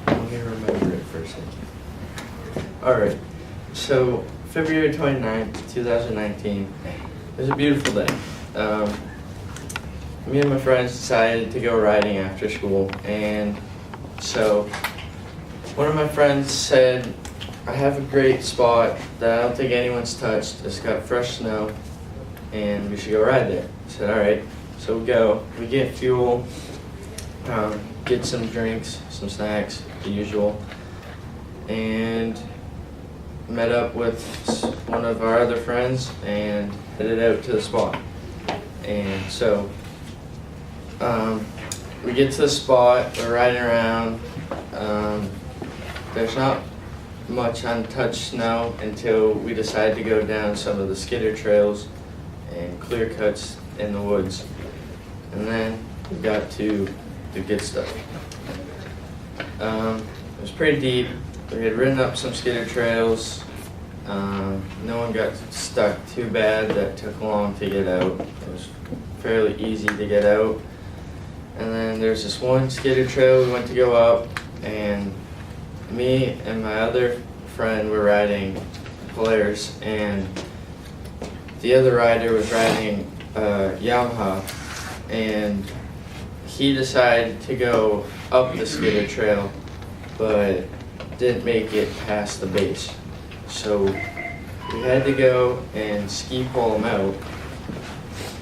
Let me remember it for a second. Alright, so February 29th, 2019, it was a beautiful day. Me and my friends decided to go riding after school, and so one of my friends said, I have a great spot that I don't think anyone's touched. It's got fresh snow, and we should go ride there. I said, alright. So we go, we get fuel, get some drinks, some snacks, the usual, and met up with one of our other friends and headed out to the spot. And so we get to the spot, we're riding around. There's not much untouched snow until we decide to go down some of the skidder trails and clear cuts in the woods. And then we got to the good stuff. It was pretty deep. We had ridden up some skidder trails. No one got stuck too bad that took long to get out. It was fairly easy to get out. And then there's this one skidder trail we went to go up, and me and my other friend were riding Polaris, and the other rider was riding Yamaha, and he decided to go up the skidder trail, but didn't make it past the base. So we had to go and ski pole him out,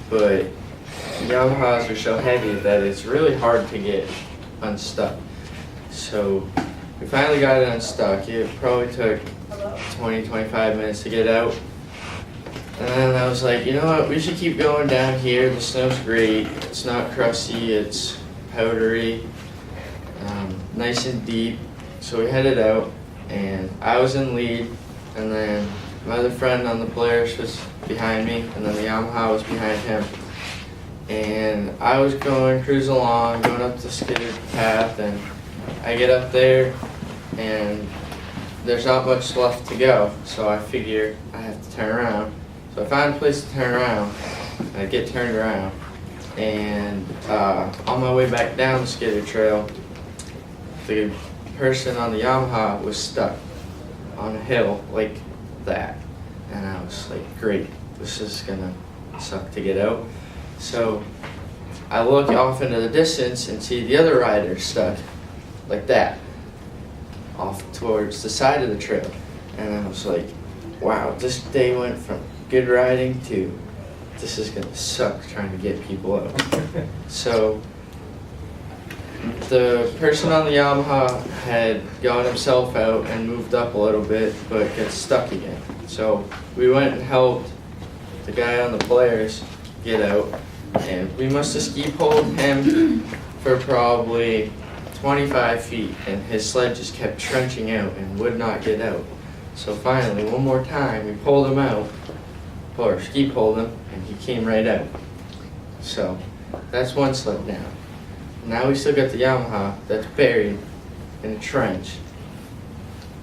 but Yamahas are so heavy that it's really hard to get unstuck. So we finally got it unstuck. It probably took 20-25 minutes to get out. And then I was like, you know what, we should keep going down here. The snow's great. It's not crusty, it's powdery, nice and deep. So we headed out, and I was in lead, and then my other friend on the Polaris was behind me, and then the Yamaha was behind him. And I was cruising along, going up the skidder path, and I get up there, and there's not much left to go, so I figure I have to turn around. So I find a place to turn around, and I get turned around, and on my way back down the skidder trail, the person on the Yamaha was stuck on a hill like that, and I was like, great, this is gonna suck to get out. So I look off into the distance and see the other rider stuck like that, off towards the side of the trail. And I was like, wow, this day went from good riding to this is gonna suck trying to get people out. So the person on the Yamaha had got himself out and moved up a little bit, but got stuck again. So we went and helped the guy on the Polaris get out, and we must have ski poled him for probably 25 feet, and his sled just kept trenching out and would not get out. So finally, one more time, we pulled him out, or ski poled him, and he came right out. So that's one sled down. Now we still got the Yamaha that's buried in a trench,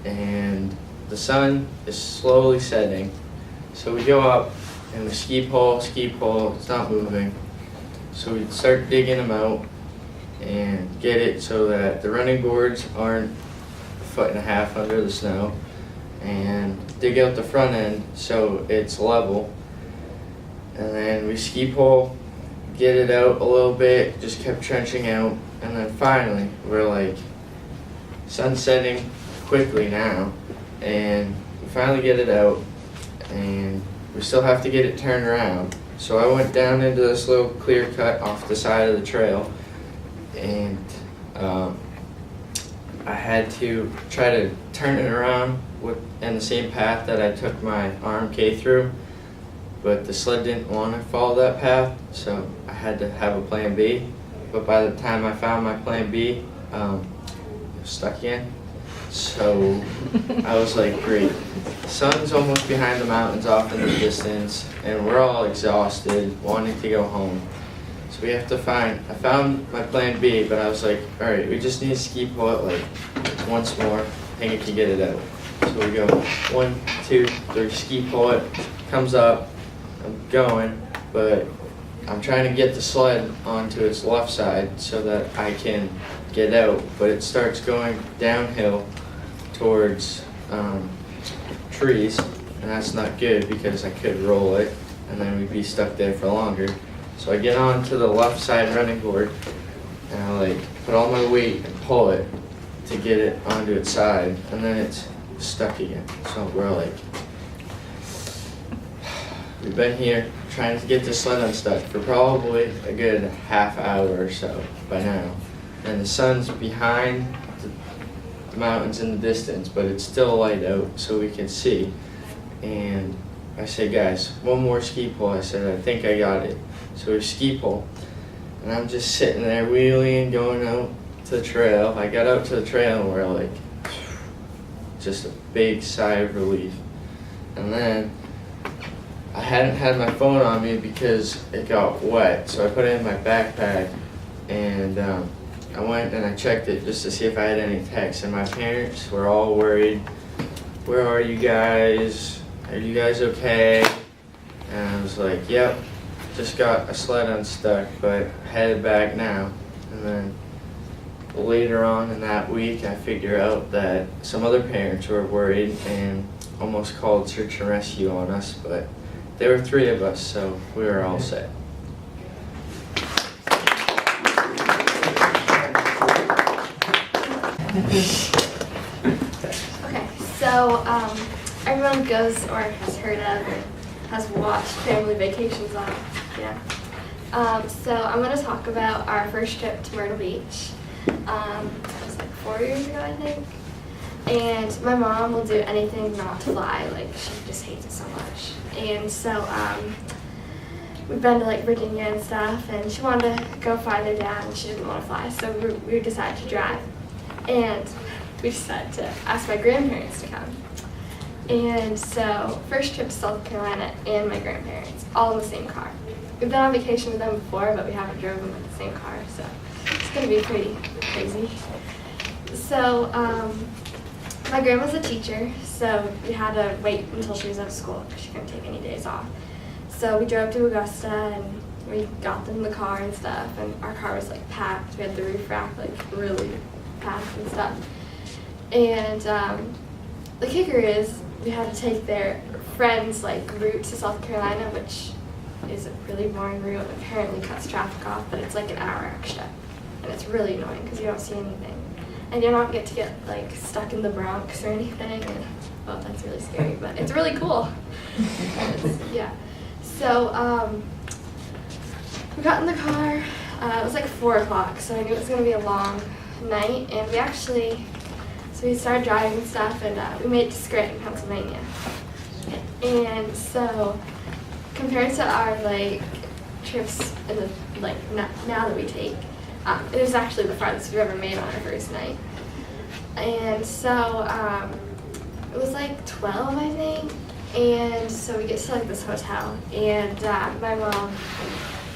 and the sun is slowly setting. So we go up and we ski pole, it's not moving. So we start digging them out and get it so that the running boards aren't 1.5 feet under the snow, and dig out the front end so it's level. And then we ski pole, get it out a little bit, just kept trenching out, and then finally we're like, sun's setting quickly now, and we finally get it out, and we still have to get it turned around. So I went down into this little clear cut off the side of the trail, and I had to try to turn it around in the same path that I took my RMK through, but the sled didn't want to follow that path, so I had to have a plan B. But by the time I found my plan B, it was stuck again. So I was like, great. The sun's almost behind the mountains off in the distance, and we're all exhausted, wanting to go home. So we have to I found my plan B, but I was like, all right, we just need to ski pull it like once more, I think I can get it out. So we go 1, 2, 3, ski pull it, comes up, I'm going, but I'm trying to get the sled onto its left side so that I can get out, but it starts going downhill towards trees, and that's not good because I could roll it and then we'd be stuck there for longer. So I get onto the left side running board and I like put all my weight and pull it to get it onto its side, and then it's stuck again. So we're like, we've been here trying to get the sled unstuck for probably a good half hour or so by now. And the sun's behind the mountains in the distance, but it's still light out so we can see. And I say, guys, one more ski pull. I said, I think I got it. So we ski pull, and I'm just sitting there wheeling and going out to the trail. I got out to the trail and we're like, just a big sigh of relief. And then I hadn't had my phone on me because it got wet, so I put it in my backpack, and I went and I checked it just to see if I had any texts, and my parents were all worried. Where are you guys? Are you guys okay? And I was like, yep, just got a sled unstuck, but headed back now. And then later on in that week, I figure out that some other parents were worried and almost called search and rescue on us, but there were 3 of us, so we were all set. Okay, so everyone goes or has heard of or has watched Family Vacations on, so I'm going to talk about our first trip to Myrtle Beach. It was like 4 years ago, I think. And my mom will do anything not to fly, like she just hates it so much. And so we've been to like Virginia and stuff, and she wanted to go fly their dad, and she didn't want to fly, so we decided to drive. And we decided to ask my grandparents to come. And so first trip to South Carolina and my grandparents, all in the same car. We've been on vacation with them before, but we haven't driven in the same car, so it's going to be pretty crazy. So my grandma's a teacher, so we had to wait until she was out of school because she couldn't take any days off. So we drove to Augusta and we got them in the car and stuff, and our car was like packed. We had the roof rack like really packed and stuff. And the kicker is we had to take their friend's like route to South Carolina, which is a really boring route. Apparently cuts traffic off, but it's like an hour extra, and it's really annoying because you don't see anything. And you don't get to get like stuck in the Bronx or anything. And, oh, that's really scary, but it's really cool. Yeah. So we got in the car. It was like 4 o'clock, so I knew it was gonna be a long night. And we started driving and stuff, and we made it to Scranton, Pennsylvania. And so compared to our like trips in the like now that we take. It was actually the farthest we've ever made on our first night. And so it was like 12, I think. And so we get to like this hotel, and my mom,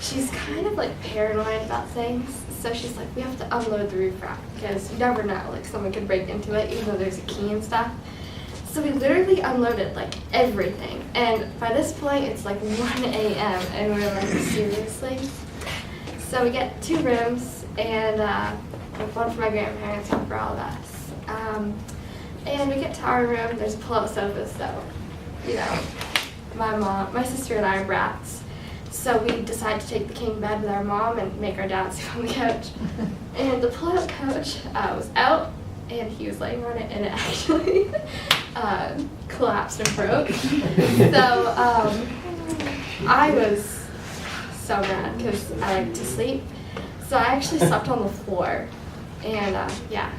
she's kind of like paranoid about things. So she's like, we have to unload the roof rack because you never know, like someone could break into it even though there's a key and stuff. So we literally unloaded like everything. And by this point, it's like 1 a.m. and we're like, seriously? So we get 2 rooms, and one for my grandparents, one for all of us. And we get to our room, there's a pull-out sofa, so, you know, my sister and I are brats. So we decided to take the king bed with our mom and make our dad sleep on the couch. And the pull-out couch was out, and he was laying on it, and it actually collapsed and broke. So I was so mad because I like to sleep. So I actually slept on the floor, and yeah.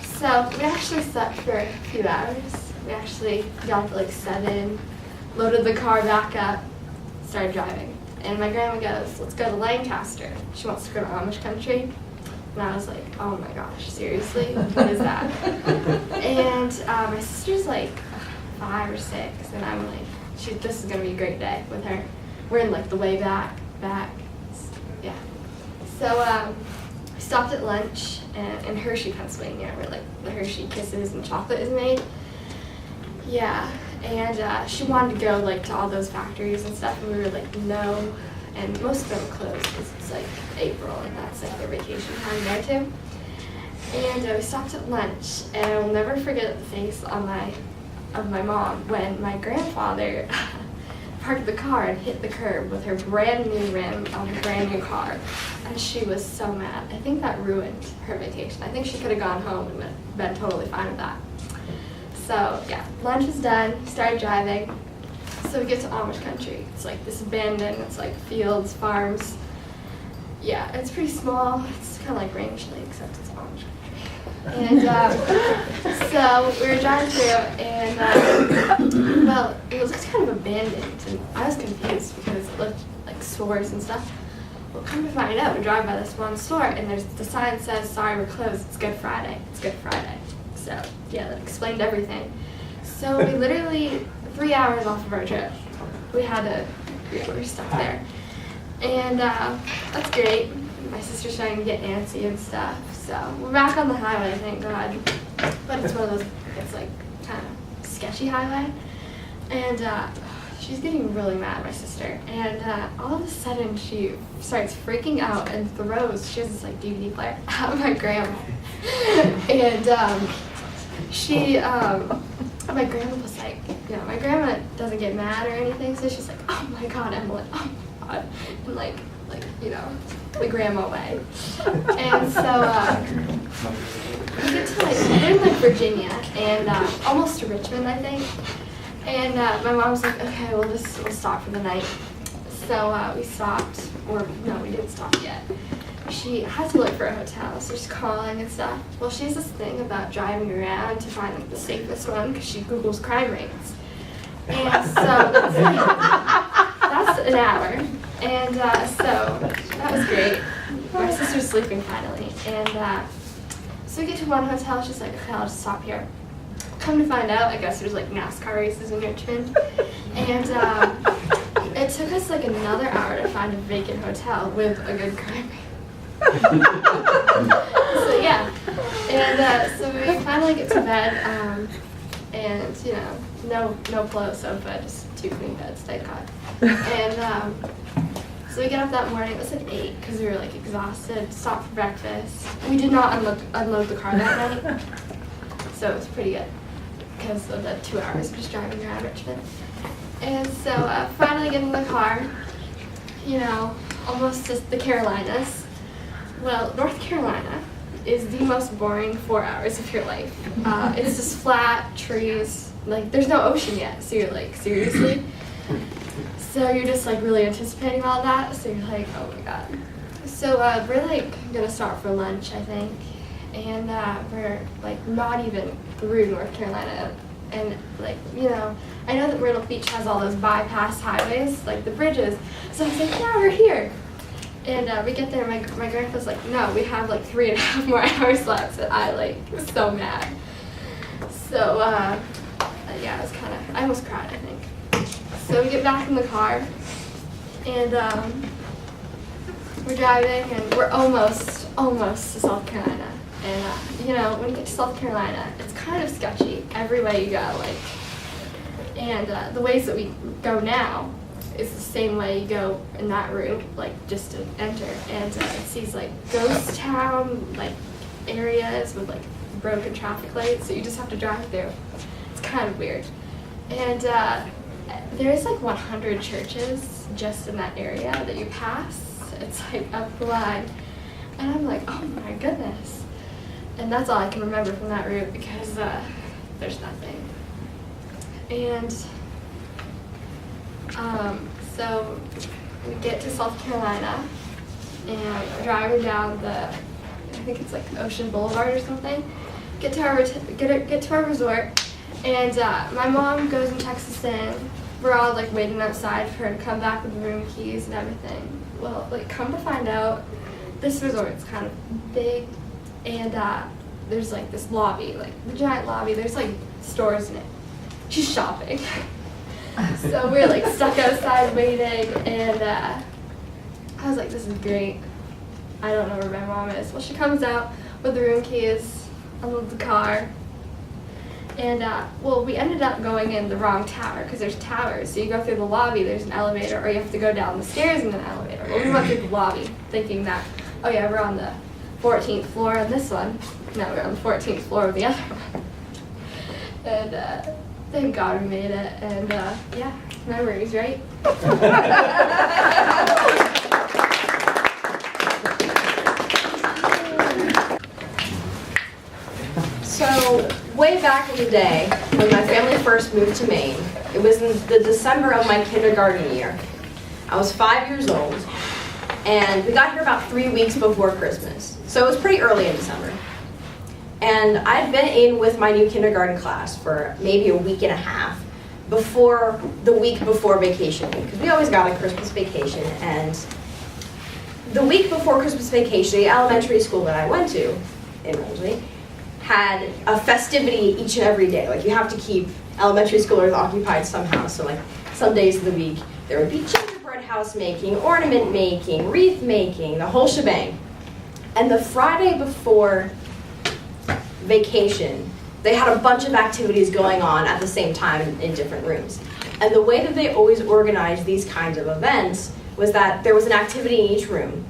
So we actually slept for a few hours. We actually got up at like 7, loaded the car back up, started driving. And my grandma goes, let's go to Lancaster. She wants to go to Amish country. And I was like, oh my gosh, seriously? What is that? And my sister's like 5 or 6, and I'm like, this is going to be a great day with her. We're in like the way back, yeah. So we stopped at lunch in Hershey, Pennsylvania, where like the Hershey Kisses and chocolate is made. Yeah, and she wanted to go like to all those factories and stuff, and we were like, no. And most of them are closed because it's like April, and that's like their vacation time there too. And we stopped at lunch, and I will never forget the face on of my mom when my grandfather parked the car and hit the curb with her brand new rim on her brand new car. And she was so mad. I think that ruined her vacation. I think she could have gone home and been totally fine with that. So yeah, lunch was done, started driving. So we get to Amish country. It's like this abandoned, it's like fields, farms. Yeah, it's pretty small. It's kind of like Rangeley, except it's Amish country. And so we were driving through, and well, it was kind of abandoned, and I was confused because it looked like stores and stuff. Well, come to find out, we drive by this one store, and there's the sign says, "Sorry, we're closed. It's Good Friday. It's Good Friday." So yeah, that explained everything. So we literally 3 hours off of our trip. We were stuck there. And that's great. My sister's trying to get antsy and stuff. So we're back on the highway, thank God. But it's one of those, it's like kind of sketchy highway. And she's getting really mad, my sister. And all of a sudden she starts freaking out and throws, she has this like DVD player, at my grandma. And my grandma was like, my grandma doesn't get mad or anything, so she's like, "Oh my God, Emily, oh my God," and like, the grandma way. And so we get to we're in Virginia and almost to Richmond, I think. And my mom was like, "Okay, we'll stop for the night." So we stopped, or no, we didn't stop yet. She had to look for a hotel, so she's calling and stuff. Well, she has this thing about driving around to find like the safest one because she Googles crime rates. And so that's an hour. And so that was great. My sister's sleeping finally. And so we get to one hotel, she's like, "Okay, I'll just stop here." Come to find out, I guess there's like NASCAR races in Richmond. And it took us like another hour to find a vacant hotel with a good crime rate. So yeah, and so we finally get to bed, and no pillow sofa, just 2 queen beds, thank God. And so we get up that morning. It was at 8 because we were like exhausted. Stopped for breakfast. We did not unload the car that night, so it was pretty good because of the 2 hours of just driving around Richmond. And so finally get in the car. Almost just the Carolinas. Well, North Carolina is the most boring 4 hours of your life. It's just flat, trees, like there's no ocean yet, so you're like, seriously? So you're just like really anticipating all that, so you're like, oh my God. So we're like gonna stop for lunch, I think, and we're like not even through North Carolina. And like, I know that Myrtle Beach has all those bypass highways, like the bridges, so I was like, yeah, we're here. And we get there, my grandpa's like, "No, we have like 3.5 more hours left." And I was so mad. So yeah, I almost cried, I think. So we get back in the car, and we're driving, and we're almost to South Carolina. And when you get to South Carolina, it's kind of sketchy every way you go. And the ways that we go now is the same way you go in that route, just to enter. And it's these ghost town areas with broken traffic lights, so you just have to drive through. It's kind of weird. And there's 100 churches just in that area that you pass. It's up the line. And I'm like, oh my goodness. And that's all I can remember from that route because there's nothing. And so we get to South Carolina and we're driving down I think it's Ocean Boulevard or something. Get to our resort, and my mom goes and checks us in. We're all waiting outside for her to come back with the room keys and everything. Well, come to find out, this resort's kind of big, and there's this lobby, the giant lobby. There's stores in it. She's shopping. So we're stuck outside waiting, and I was like, this is great. I don't know where my mom is. Well, she comes out with the room keys, unloads the car, and well, we ended up going in the wrong tower because there's towers. So you go through the lobby, there's an elevator, or you have to go down the stairs in an elevator. Well, we went through the lobby thinking that, oh yeah, we're on the 14th floor on this one. Now we're on the 14th floor of the other one. And thank God we made it. And yeah, memories, right? So, way back in the day, when my family first moved to Maine, it was in the December of my kindergarten year. I was 5 years old, and we got here about 3 weeks before Christmas. So it was pretty early in December. And I'd been in with my new kindergarten class for maybe a week and a half before the week before vacation week, because we always got a Christmas vacation. And the week before Christmas vacation, the elementary school that I went to in Rolsey had a festivity each and every day. Like, you have to keep elementary schoolers occupied somehow. So like some days of the week there would be gingerbread house making, ornament making, wreath making, the whole shebang. And the Friday before vacation, they had a bunch of activities going on at the same time in different rooms. And the way that they always organized these kinds of events was that there was an activity in each room.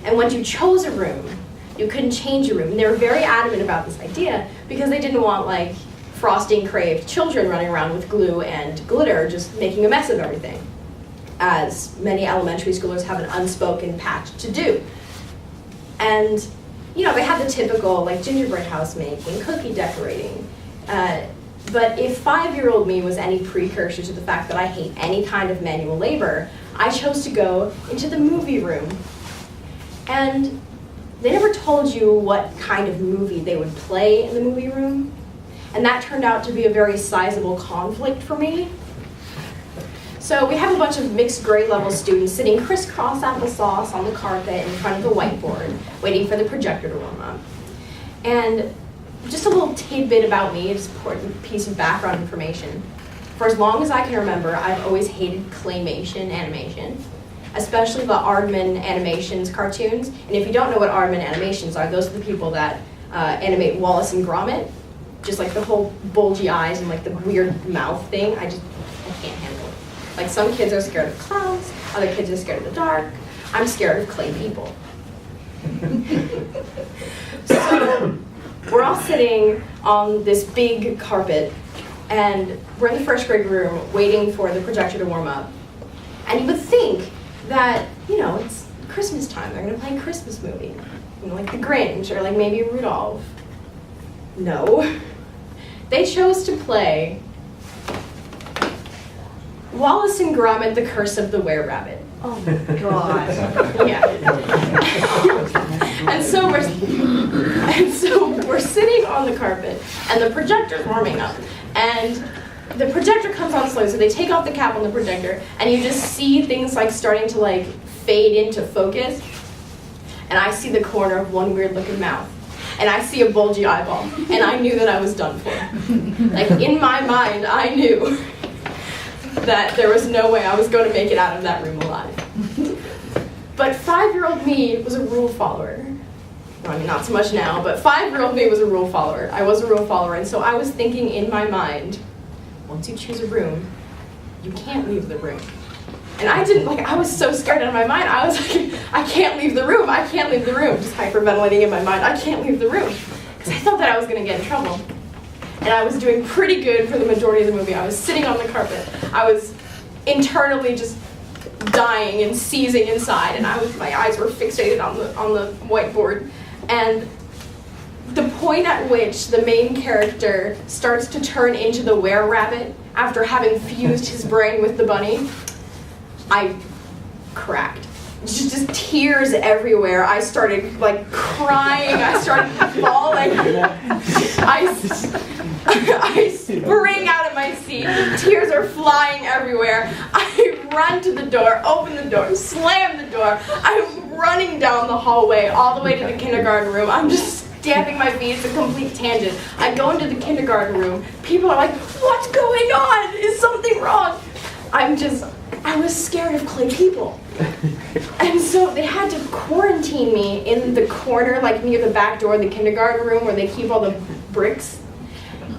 And once you chose a room, you couldn't change your room. And they were very adamant about this idea because they didn't want like frosting craved children running around with glue and glitter just making a mess of everything, as many elementary schoolers have an unspoken pact to do. And you know, they had the typical like gingerbread house making, cookie decorating. But if 5-year-old me was any precursor to the fact that I hate any kind of manual labor, I chose to go into the movie room. And they never told you what kind of movie they would play in the movie room. And that turned out to be a very sizable conflict for me. So we have a bunch of mixed grade level students sitting crisscross applesauce on the carpet in front of the whiteboard, waiting for the projector to warm up. And just a little tidbit about me, just an important piece of background information. For as long as I can remember, I've always hated claymation animation, especially the Aardman Animations cartoons. And if you don't know what Aardman Animations are, those are the people that animate Wallace and Gromit. Just like the whole bulgy eyes and like the weird mouth thing, I can't handle it. Like, some kids are scared of clowns, other kids are scared of the dark. I'm scared of clay people. So we're all sitting on this big carpet, and we're in the first grade room waiting for the projector to warm up. And you would think that, you know, it's Christmas time, they're gonna play a Christmas movie, you know, like The Grinch or like maybe Rudolph. No. They chose to play Wallace and Gromit, The Curse of the Were-Rabbit. Oh my god. Yeah. and so we're sitting on the carpet, and the projector's warming up. And the projector comes on slowly, so they take off the cap on the projector, and you just see things like starting to like fade into focus. And I see the corner of one weird looking mouth. And I see a bulgy eyeball. And I knew that I was done for. Like, in my mind, I knew that there was no way I was going to make it out of that room alive. But 5-year-old me was a rule follower. Well, I mean, not so much now, but 5-year-old me was a rule follower. I was a rule follower, and so I was thinking in my mind, once you choose a room, you can't leave the room. And I didn't, like, I was so scared out of my mind. I was like, I can't leave the room, I can't leave the room. Just hyperventilating in my mind, I can't leave the room. Because I thought that I was going to get in trouble. And I was doing pretty good for the majority of the movie. I was sitting on the carpet. I was internally just dying and seizing inside, and my eyes were fixated on the whiteboard. And the point at which the main character starts to turn into the were-rabbit after having fused his brain with the bunny, I cracked. Just tears everywhere. I started like crying. I started bawling. I spring out of my seat. Tears are flying everywhere. I run to the door, open the door, slam the door. I'm running down the hallway all the way to the kindergarten room. I'm just stamping my feet. It's a complete tangent. I go into the kindergarten room. People are like, "What's going on? Is something wrong?" I was scared of clay people. And so they had to quarantine me in the corner, like near the back door of the kindergarten room where they keep all the bricks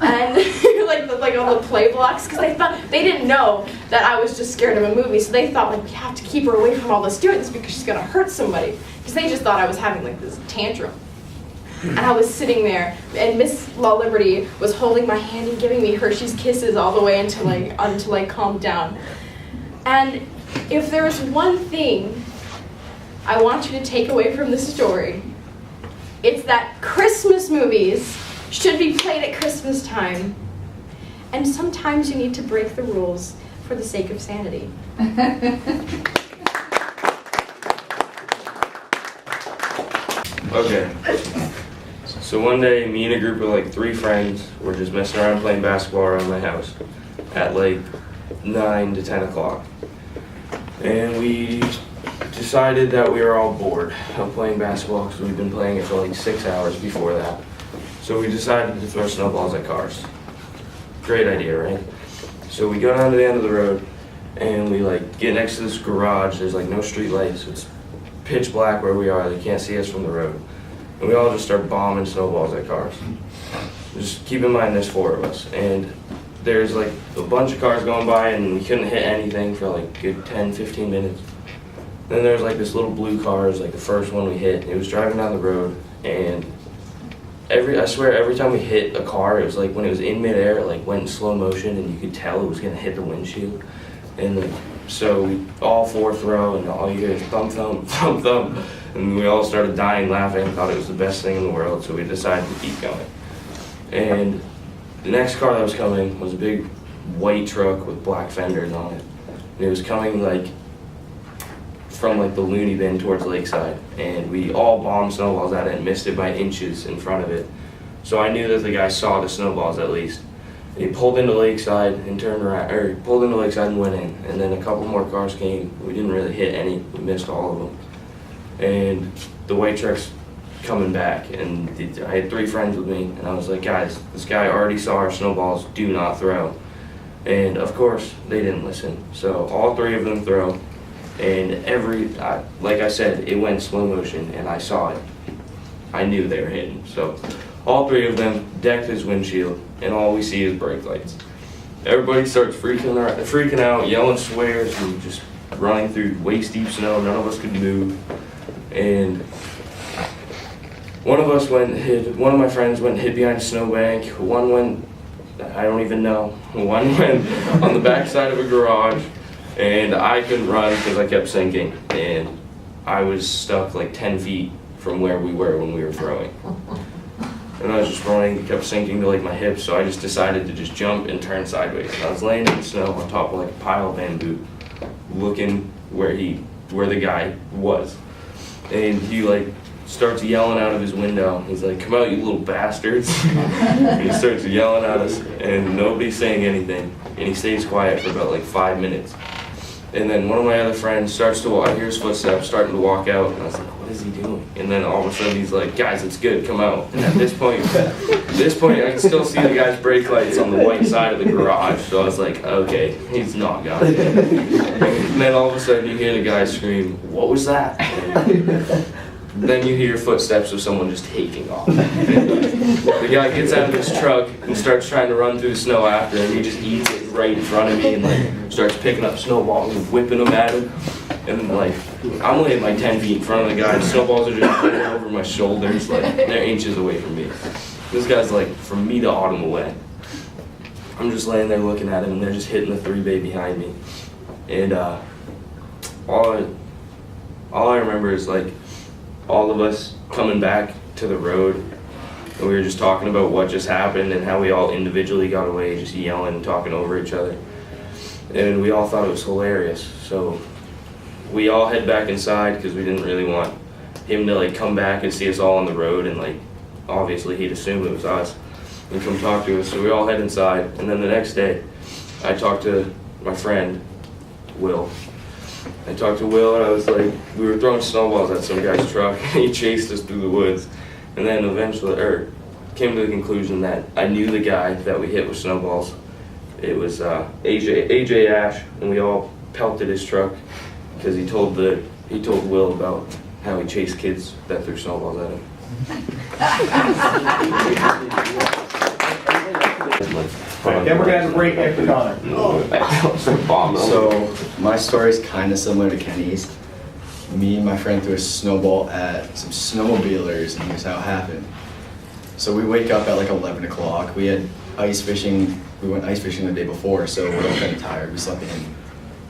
and like all the play blocks, because they didn't know that I was just scared of a movie, so they thought, like, we have to keep her away from all the students because she's gonna hurt somebody, because they just thought I was having like this tantrum. And I was sitting there, and Miss Law Liberty was holding my hand and giving me Hershey's Kisses all the way until I calmed down. And if there is one thing I want you to take away from this story, it's that Christmas movies should be played at Christmas time. And sometimes you need to break the rules for the sake of sanity. Okay. So one day, me and a group of like 3 friends were just messing around playing basketball around my house at like 9 to 10 o'clock. And we decided that we were all bored of playing basketball because we'd been playing it for like 6 hours before that. So we decided to throw snowballs at cars. Great idea, right? So we go down to the end of the road and we like get next to this garage. There's like no street lights. It's pitch black where we are. They can't see us from the road. And we all just start bombing snowballs at cars. Just keep in mind there's 4 of us. And there's like a bunch of cars going by and we couldn't hit anything for like a good 10, 15 minutes. Then there was like this little blue car, it was like the first one we hit. It was driving down the road and I swear every time we hit a car, it was like when it was in midair, it like went in slow motion and you could tell it was gonna hit the windshield. And so we all 4 throw and all you hear is thump, thump, thump, thump. And we all started dying laughing, thought it was the best thing in the world, so we decided to keep going. And the next car that was coming was a big white truck with black fenders on it. And it was coming like from like the loony bin towards Lakeside. And we all bombed snowballs at it and missed it by inches in front of it. So I knew that the guy saw the snowballs at least. And he pulled into Lakeside and turned around, or he pulled into Lakeside and went in. And then a couple more cars came. We didn't really hit any, we missed all of them. And the white truck's coming back, and I had 3 friends with me, and I was like, guys, this guy already saw our snowballs, do not throw. And of course, they didn't listen. So all 3 of them throw, and like I said, it went slow motion, and I saw it. I knew they were hitting. So all 3 of them decked his windshield, and all we see is brake lights. Everybody starts freaking out, yelling swears, and just running through waist-deep snow. None of us could move. And one of my friends went and hid behind a snowbank. One went, I don't even know. One went on the back side of a garage, and I couldn't run because I kept sinking. And I was stuck like 10 feet from where we were when we were throwing. And I was just running, kept sinking to like my hips, so I just decided to just jump and turn sideways. And I was laying in the snow on top of like a pile of bamboo, looking where the guy was. And he like starts yelling out of his window. He's like, "Come out, you little bastards." And he starts yelling at us, and nobody's saying anything. And he stays quiet for about like 5 minutes. And then one of my other friends starts to walk, I hear his footsteps starting to walk out, and I was like, what is he doing? And then all of a sudden he's like, guys, it's good, come out. And at this point I can still see the guy's brake lights on the white side of the garage, so I was like, okay, he's not gone. And then all of a sudden you hear the guy scream, what was that? And then you hear footsteps of someone just taking off. And the guy gets out of his truck and starts trying to run through the snow after him. He just eats it right in front of me and like starts picking up snowballs and whipping them at him. And like, I'm laying like 10 feet in front of the guy. Snowballs are just going over my shoulders, like they're inches away from me. This guy's like from me to autumn away. I'm just laying there looking at him, and they're just hitting the 3-bay behind me. And all I remember is like all of us coming back to the road, and we were just talking about what just happened and how we all individually got away, just yelling and talking over each other. And we all thought it was hilarious. So we all head back inside because we didn't really want him to like come back and see us all on the road, and like obviously he'd assume it was us and come talk to us. So we all head inside, and then the next day I talked to my friend Will. And I was like, we were throwing snowballs at some guy's truck, and he chased us through the woods. And then eventually, came to the conclusion that I knew the guy that we hit with snowballs. It was AJ Ash, and we all pelted his truck because he told Will about how he chased kids that threw snowballs at him. Then we're gonna have a break after Connor. So my story is kind of similar to Kenny's. Me and my friend threw a snowball at some snowmobilers, and here's how it happened. So we wake up at like 11 o'clock. We had ice fishing. We went ice fishing the day before, so we're all kind of tired. We slept in,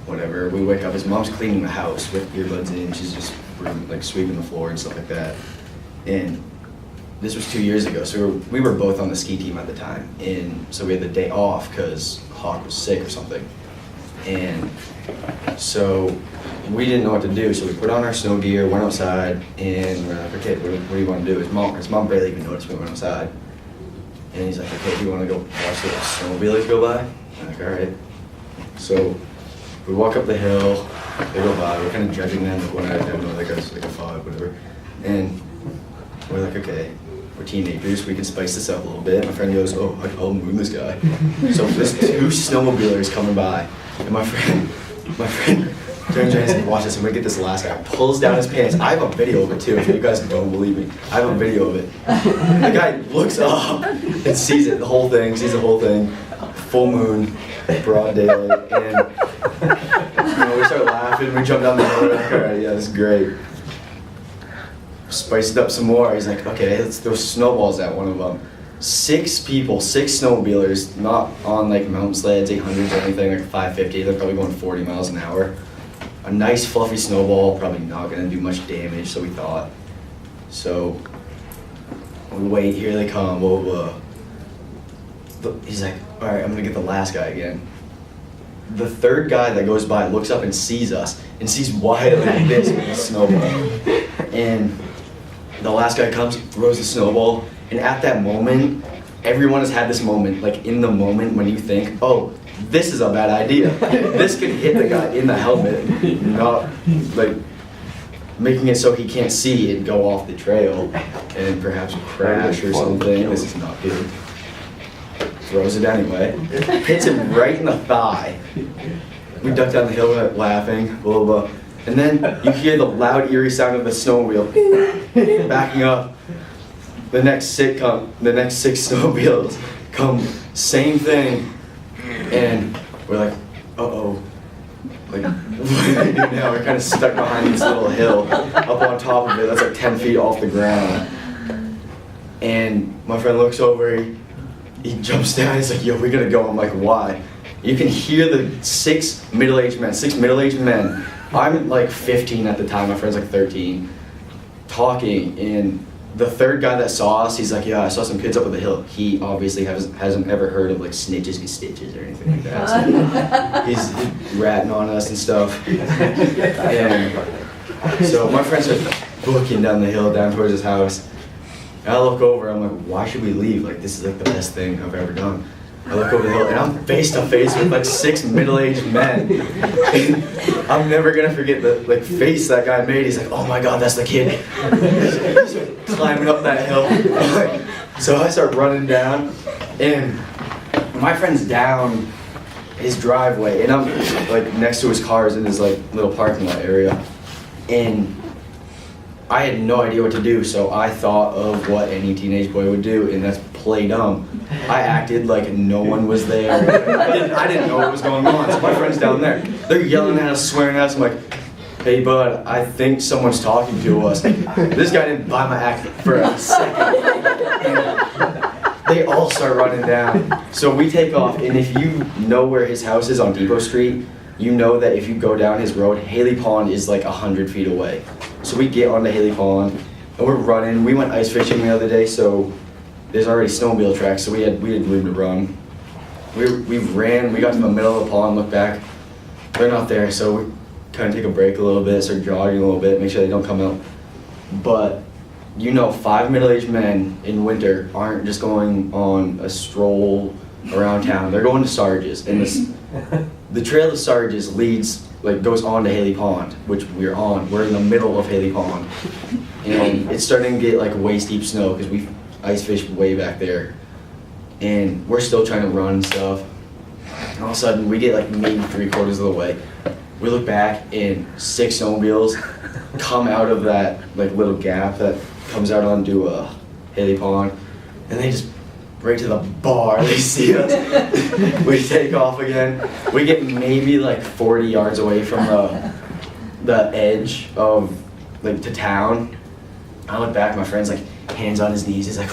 whatever. We wake up. His mom's cleaning the house with earbuds in. She's just like sweeping the floor and stuff like that. And this was 2 years ago, so we were both on the ski team at the time. And so we had the day off because Hawk was sick or something. And so we didn't know what to do, so we put on our snow gear, went outside, and we're like, okay, what do you want to do? His mom barely even noticed we went outside. And he's like, okay, do you want to go watch the snowmobiles go by? I'm like, all right. So we walk up the hill, they go by, we're kind of judging them, but one out of 10, like a 5, whatever. And we're like, okay, we're teenagers, we can spice this up a little bit. My friend goes, oh, I'll moon this guy. So there's 2 snowmobilers coming by, and my friend turns around and says, watch this, I'm gonna get this last guy. Pulls down his pants. I have a video of it too, if you guys don't believe me. I have a video of it. The guy looks up and sees it, sees the whole thing. Full moon, broad daylight, and we start laughing, we jump down the hill, we're like, all right, yeah, this is great. Spiced it up some more. He's like, okay, let's throw snowballs at one of them. 6 people, 6 snowmobilers, not on like mountain sleds, 800s or anything, like 550. They're probably going 40 miles an hour. A nice fluffy snowball, probably not gonna do much damage, so we thought. So we wait, here they come, blah, blah, blah. He's like, all right, I'm gonna get the last guy again. The 3rd guy that goes by looks up and sees us, and sees Wyatt like this with a snowball. And the last guy comes, throws the snowball, and at that moment, everyone has had this moment, like in the moment when you think, oh, this is a bad idea. This could hit the guy in the helmet, not like making it so he can't see and go off the trail and perhaps crash or something. This is not good. Throws it anyway. Hits him right in the thigh. We duck down the hill laughing, blah, blah, blah. And then you hear the loud, eerie sound of the snowmobile backing up. The next 6 snowmobiles come, same thing. And we're like, uh-oh. Like, what do we do now? We're kind of stuck behind this little hill, up on top of it, that's like 10 feet off the ground. And my friend looks over, he jumps down, he's like, yo, we gotta go. I'm like, why? You can hear the 6 middle-aged men. I'm like 15 at the time, my friend's like 13, talking, and the 3rd guy that saw us, he's like, yeah, I saw some kids up on the hill. He obviously hasn't ever heard of like snitches and stitches or anything like that. So he's ratting on us and stuff. And so my friend starts booking down the hill, down towards his house. And I look over, I'm like, why should we leave? Like, this is like the best thing I've ever done. I look over the hill and I'm face to face with like 6 middle-aged men. And I'm never gonna forget the like face that guy made. He's like, oh my God, that's the kid. He's climbing up that hill. So I start running down, and my friend's down his driveway, and I'm like next to his cars in his like little parking lot area. And I had no idea what to do, so I thought of what any teenage boy would do, and that's play dumb. I acted like no one was there. I didn't know what was going on, so my friend's down there. They're yelling at us, swearing at us. I'm like, hey bud, I think someone's talking to us. This guy didn't buy my act for a second. And they all start running down. So we take off, and if you know where his house is on Depot Street, you know that if you go down his road, Haley Pond is like 100 feet away. So we get onto Haley Pond, and we're running. We went ice fishing the other day, so there's already snowmobile tracks, so we had room to run. We ran, we got to the middle of the pond, looked back, they're not there, so we kind of take a break a little bit, start jogging a little bit, make sure they don't come out. But, 5 middle-aged men in winter aren't just going on a stroll around town, they're going to Sarge's, and the trail to Sarge's goes on to Haley Pond, which we're on. We're in the middle of Haley Pond, and it's starting to get like waist deep snow because we ice fished way back there, and we're still trying to run and stuff. And all of a sudden, we get like maybe 3/4 of the way. We look back, and 6 snowmobiles come out of that like little gap that comes out onto Haley Pond, and they just right to the bar. They see us. We take off again. We get maybe like 40 yards away from the edge of like to town. I look back, my friend's like hands on his knees. He's like,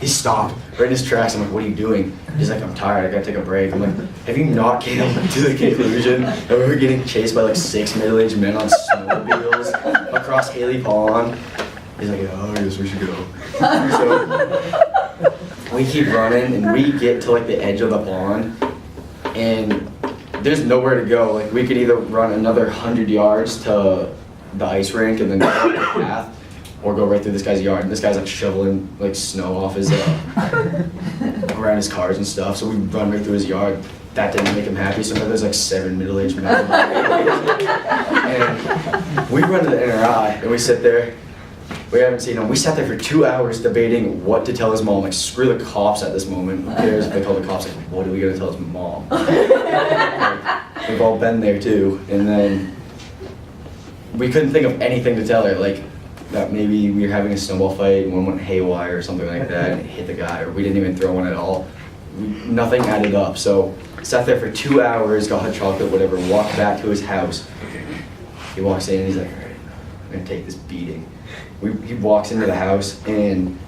He stopped right in his tracks. I'm like, what are you doing? He's like, I'm tired, I gotta take a break. I'm like, have you not came to the conclusion that we were getting chased by like 6 middle-aged men on snowmobiles across Haley Pond? He's like, oh, I guess we should go. So we keep running and we get to like the edge of the pond and there's nowhere to go. Like we could either run another 100 yards to the ice rink and then go up the path, or go right through this guy's yard. And this guy's like shoveling like snow off his around his cars and stuff. So we run right through his yard. That didn't make him happy. So now there's like 7 middle-aged men. And we run to the NRI and we sit there. We haven't seen him. We sat there for 2 hours debating what to tell his mom. Like, screw the cops at this moment. Who cares if they call the cops? Like, what are we gonna tell his mom? Like, we've all been there too. And then we couldn't think of anything to tell her. Like, that maybe we were having a snowball fight and one went haywire or something like that and it hit the guy, or we didn't even throw one at all. Nothing added up. So, sat there for 2 hours, got hot chocolate, whatever, walked back to his house. He walks in and he's like, all right, I'm gonna take this beating. He walks into the house and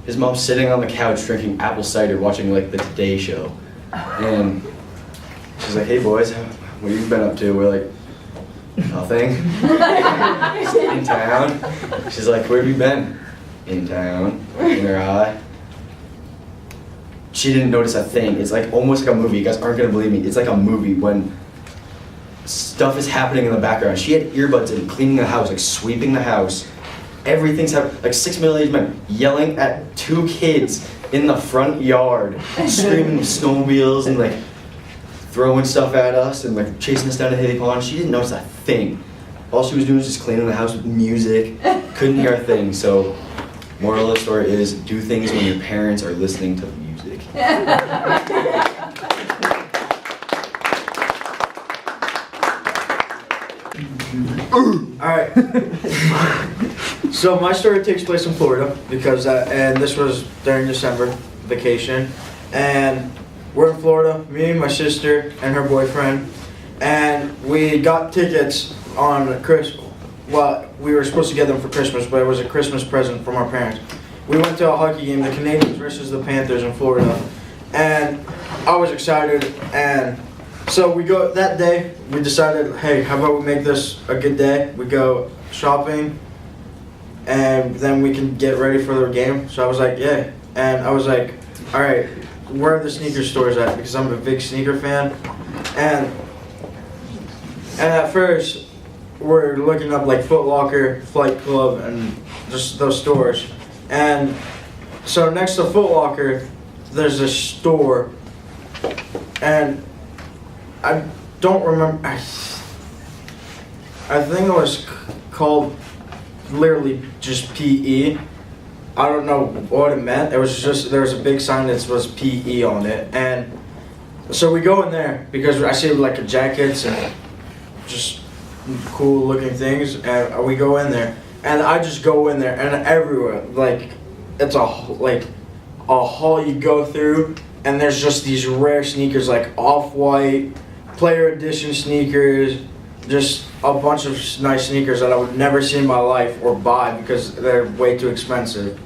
his mom's sitting on the couch drinking apple cider watching like the Today Show. And she's like, hey boys, what have you been up to? We're like, nothing. In town. She's like, where have you been? In town. In her eye. She didn't notice a thing. It's like almost like a movie. You guys aren't gonna believe me. It's like a movie when stuff is happening in the background. She had earbuds in, cleaning the house, like sweeping the house. Everything's happening, like 6 middle-aged men yelling at 2 kids in the front yard, screaming with snowmobiles and like throwing stuff at us and like chasing us down to Haley Pond. She didn't notice a thing. All she was doing was just cleaning the house with music. Couldn't hear a thing. So, moral of the story is do things when your parents are listening to the music. Alright. So my story takes place in Florida because and this was during December vacation, and we're in Florida, me, my sister, and her boyfriend, and we got tickets on Christmas. Well, we were supposed to get them for Christmas, but it was a Christmas present from our parents. We went to a hockey game, the Canadiens versus the Panthers in Florida, and I was excited, and so we go that day. We decided, hey, how about we make this a good day? We go shopping, and then we can get ready for the game. So I was like, yeah. And I was like, all right, where are the sneaker stores at? Because I'm a big sneaker fan. And at first, we're looking up like Foot Locker, Flight Club, and just those stores. And so next to Foot Locker, there's a store, and I don't remember. I think it was called literally just PE. I don't know what it meant. It was just there was a big sign that was PE on it, and so we go in there because I see like jackets and just cool looking things, and we go in there, and I just go in there, and everywhere like it's a hall you go through, and there's just these rare sneakers like Off-White, Player Edition sneakers, just a bunch of nice sneakers that I would never see in my life or buy because they're way too expensive.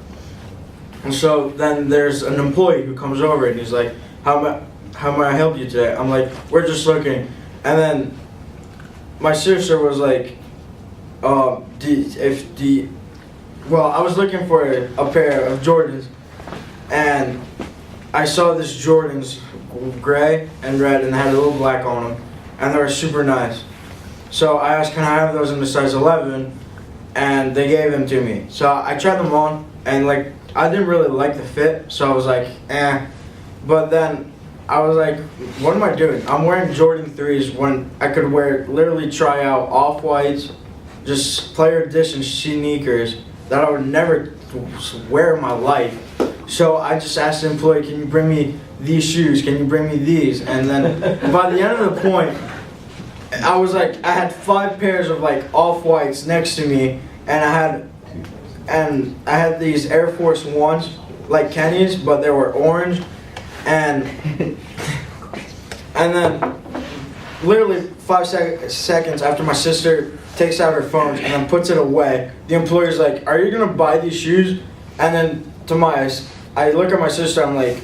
And so then there's an employee who comes over and he's like, how may I help you today? I'm like, we're just looking. And then my sister was like, well, I was looking for a pair of Jordans, and I saw this Jordans gray and red, and they had a little black on them, and they were super nice. So I asked, can I have those in the size 11? And they gave them to me. So I tried them on, and like I didn't really like the fit, so I was like, eh. But then I was like, what am I doing? I'm wearing Jordan 3s when I could literally try out Off-Whites, just Player Edition sneakers that I would never wear in my life. So I just asked the employee, can you bring me these shoes? Can you bring me these? And then by the end of the point, I was like, I had 5 pairs of like Off-Whites next to me, and I had these Air Force Ones, like Kenny's, but they were orange, and then literally 5 seconds after my sister takes out her phone and then puts it away, the employer's like, are you gonna buy these shoes? And then to my eyes, I look at my sister, I'm like,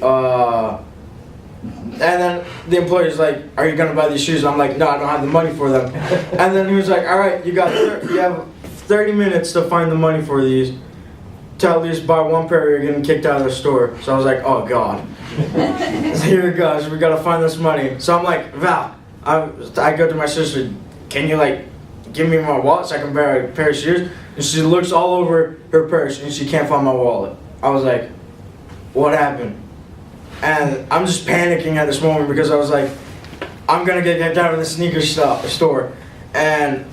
and then the employer's like, are you gonna buy these shoes? I'm like, no, I don't have the money for them. And then he was like, all right, you have 30 minutes to find the money for these. To at least buy one pair, you're getting kicked out of the store. So I was like, oh God. So here it goes, we gotta find this money. So I'm like, Val, I go to my sister, can you like give me my wallet so I can buy a pair of shoes? And she looks all over her purse and she can't find my wallet. I was like, what happened? And I'm just panicking at this moment because I was like, I'm gonna get kicked out of the sneaker store. And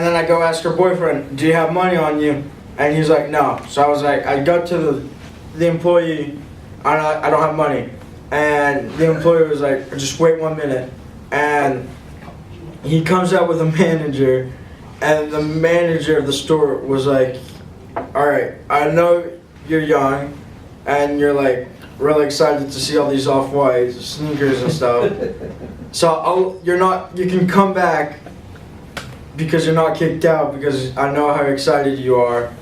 then I go ask her boyfriend, do you have money on you? And he's like, no. So I was like, I go to the employee, I don't have money. And the employee was like, just wait 1 minute. And he comes out with a manager, and the manager of the store was like, all right, I know you're young, and you're like really excited to see all these off-white sneakers and stuff. So you can come back because you're not kicked out because I know how excited you are.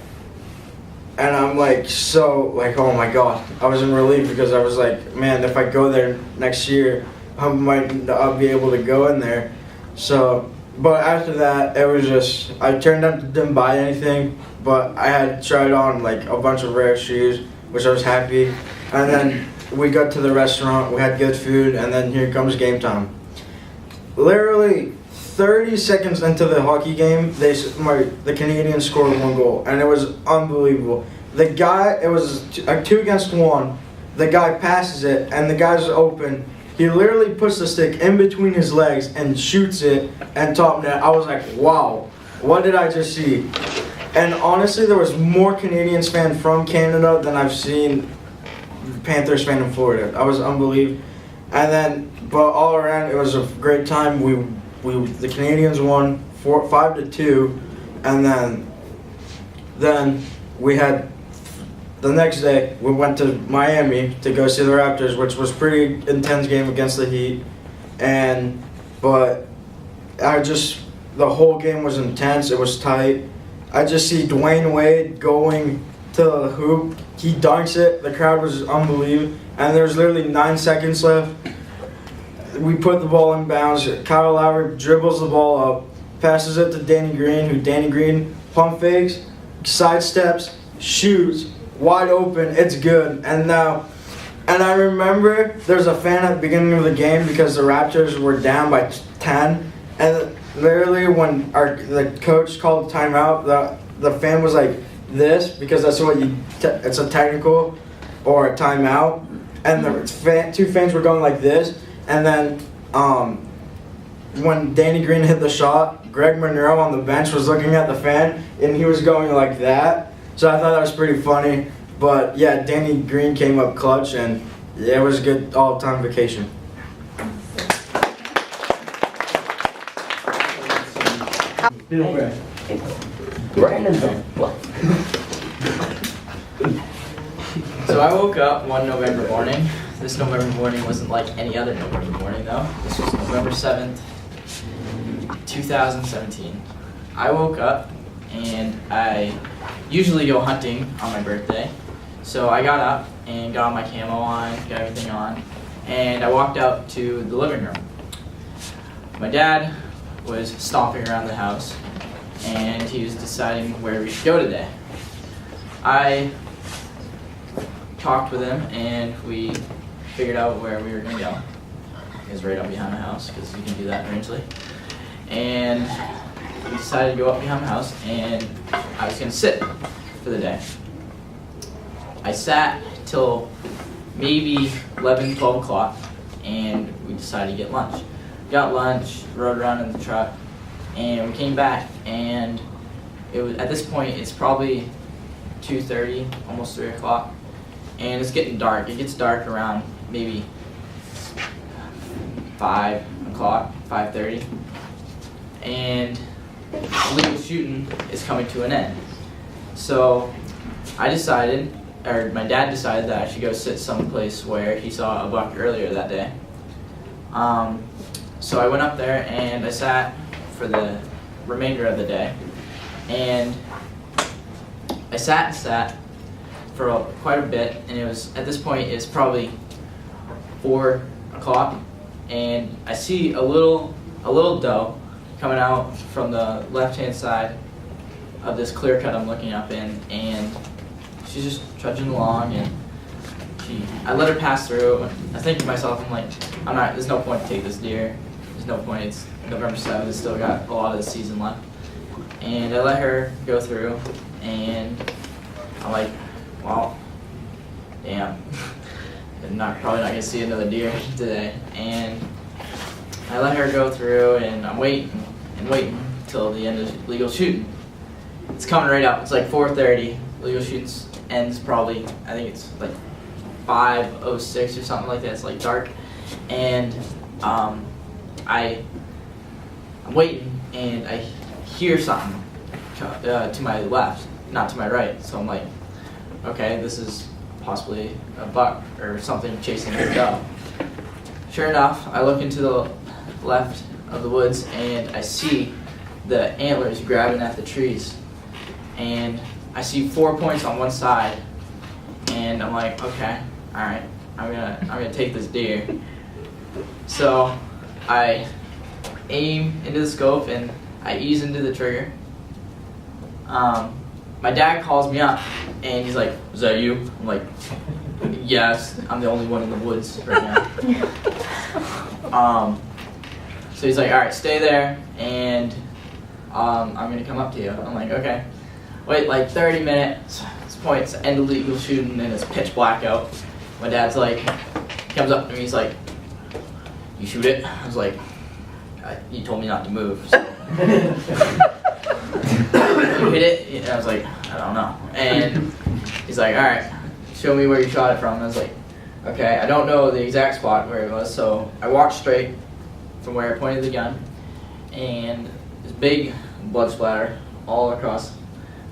And I'm like, oh my God. I was in relief because I was like, man, if I go there next year, I might not be able to go in there. So, but after that, it was just, I turned out didn't buy anything, but I had tried on like a bunch of rare shoes, which I was happy. And then we got to the restaurant, we had good food, and then here comes game time. Literally 30 seconds into the hockey game, the Canadians scored 1 goal, and it was unbelievable. The guy, it was 2 against 1. The guy passes it, and the guy's open. He literally puts the stick in between his legs and shoots it and top net. I was like, wow, what did I just see? And honestly, there was more Canadians fan from Canada than I've seen Panthers fan in Florida. I was unbelievable. And then, but all around, it was a great time. The Canadians won 5-2, and then we had the next day we went to Miami to go see the Raptors, which was pretty intense game against the Heat, but the whole game was intense. It was tight. I just see Dwayne Wade going to the hoop. He dunks it. The crowd was unbelievable, and there's literally 9 seconds left. We put the ball in bounds. Kyle Lowry dribbles the ball up, passes it to Danny Green, who Danny Green pump fakes, sidesteps, shoots, wide open. It's good. And I remember there's a fan at the beginning of the game because the Raptors were down by 10, and literally when the coach called timeout, the fan was like this because that's what it's a technical or a timeout, and the 2 fans were going like this. And then when Danny Green hit the shot, Greg Monroe on the bench was looking at the fan, and he was going like that. So I thought that was pretty funny. But yeah, Danny Green came up clutch, and yeah, it was a good all-time vacation. So I woke up one November morning. This November morning wasn't like any other November morning though. This was November 7th, 2017. I woke up and I usually go hunting on my birthday. So I got up and got my camo on, got everything on, and I walked out to the living room. My dad was stomping around the house and he was deciding where we should go today. I talked with him and we figured out where we were going to go. It was right up behind the house because you can do that in Rangeley. And we decided to go up behind the house and I was going to sit for the day. I sat till maybe 11, 12 o'clock and we decided to get lunch. Got lunch, rode around in the truck, and we came back and it was, at this point it's probably 2:30, almost 3 o'clock, and it's getting dark. It gets dark around maybe 5 o'clock, 5:30, and illegal shooting is coming to an end. So I decided, or my dad decided that I should go sit someplace where he saw a buck earlier that day. So I went up there and I sat for the remainder of the day, and I sat and sat for quite a bit, and it was at this point it's probably 4 o'clock, and I see a little doe coming out from the left-hand side of this clear cut I'm looking up in, and she's just trudging along, and I let her pass through. I think to myself, I'm like, there's no point to take this deer. There's no point. It's November 7th. It's still got a lot of the season left. And I let her go through, and I'm like, well, damn. I'm probably not gonna see another deer today. And I let her go through, and I'm waiting till the end of legal shooting. It's coming right up. It's like 4:30. Legal shooting ends probably, I think it's like 5:06 or something like that. It's like dark, and I'm waiting, and I hear something to my left, not to my right. So I'm like, okay, this is possibly a buck or something chasing the doe. Sure enough, I look into the left of the woods, and I see the antlers grabbing at the trees, and I see 4 points on one side, and I'm like, okay, all right, I'm gonna take this deer. So I aim into the scope and I ease into the trigger. My dad calls me up and he's like, "Is that you?" I'm like, "Yes, I'm the only one in the woods right now." So he's like, "All right, stay there, and I'm gonna come up to you." I'm like, "Okay." Wait like 30 minutes. This point, it's the end of legal shooting and it's pitch black out. My dad's like, comes up to me, he's like, "You shoot it?" I was like, "You told me not to move." So. You hit it? And I was like, "I don't know." And he's like, "All right, show me where you shot it from." And I was like, "Okay, I don't know the exact spot where it was." So I walked straight from where I pointed the gun, and this big blood splatter all across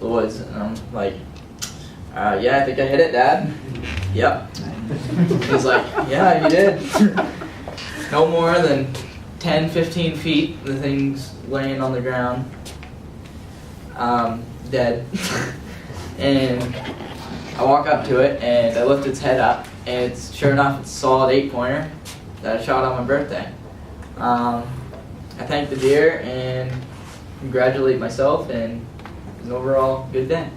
the woods. And I'm like, "Yeah, I think I hit it, Dad." "Yep." He's like, "Yeah, you did." No more than 10, 15 feet, the thing's laying on the ground, dead. And I walk up to it and I lift its head up, and it's sure enough, it's a solid 8-pointer that I shot on my birthday. I thank the deer and congratulate myself, and it was an overall good day.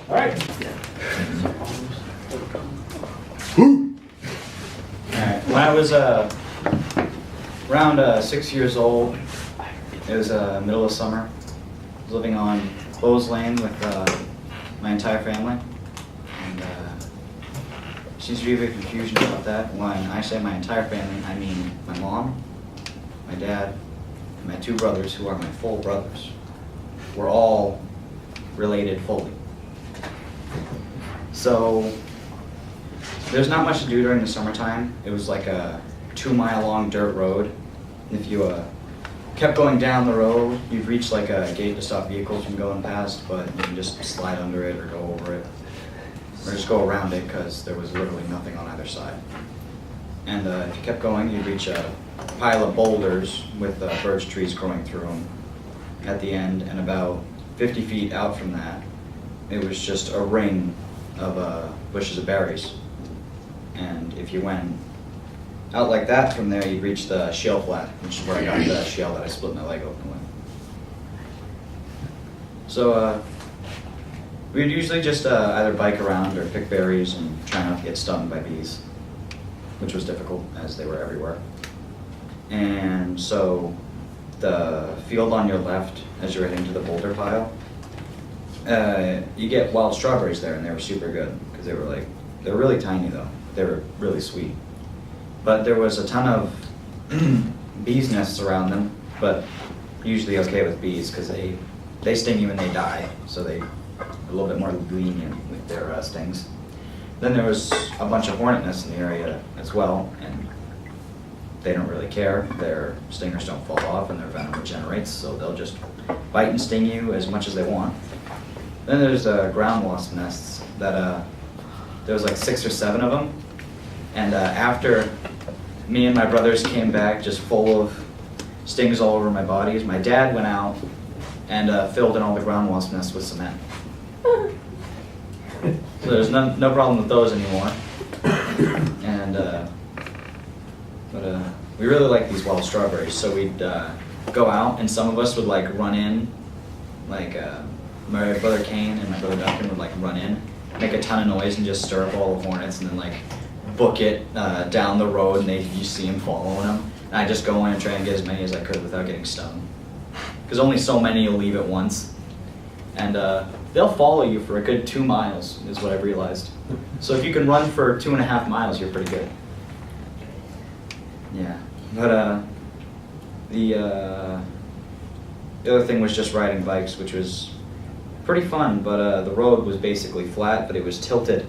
All right. Alright, when I was around 6 years old, it was middle of summer. I was living on Bowes Lane with my entire family. And seems to be a bit of confusion about that. When I say my entire family, I mean my mom, my dad, and my 2 brothers, who are my full brothers. We're all related fully. So there's not much to do during the summertime. It was like a 2-mile-long dirt road. If you kept going down the road, you'd reach like a gate to stop vehicles from going past, but you can just slide under it or go over it, or just go around it, because there was literally nothing on either side. And if you kept going, you'd reach a pile of boulders with birch trees growing through them at the end, and about 50 feet out from that, it was just a ring of bushes of berries. And if you went out like that from there, you'd reach the shale flat, which is where I got the shale that I split my leg open with. So we'd usually just either bike around or pick berries and try not to get stung by bees, which was difficult as they were everywhere. And so the field on your left, as you're heading to the boulder pile, you get wild strawberries there, and they were super good because they were really tiny though. They were really sweet. But there was a ton of bees' nests around them, but usually okay with bees because they sting you and they die, so they're a little bit more lenient with their stings. Then there was a bunch of hornet nests in the area as well, and they don't really care. Their stingers don't fall off and their venom regenerates, so they'll just bite and sting you as much as they want. Then there's ground wasp nests that there was like 6 or 7 of them, and after me and my brothers came back just full of stings all over my body. My dad went out and filled in all the ground wasp nests with cement. So there's no problem with those anymore. And we really like these wild strawberries, so we'd go out, and some of us would like run in, like my brother Kane and my brother Duncan would like run in, make a ton of noise and just stir up all the hornets, and then like book it down the road, and you see them following them. And I just go in and try and get as many as I could without getting stung, because only so many you'll leave at once, and they'll follow you for a good 2 miles is what I've realized. So if you can run for 2.5 miles, you're pretty good. Yeah, but the other thing was just riding bikes, which was pretty fun, but the road was basically flat, but it was tilted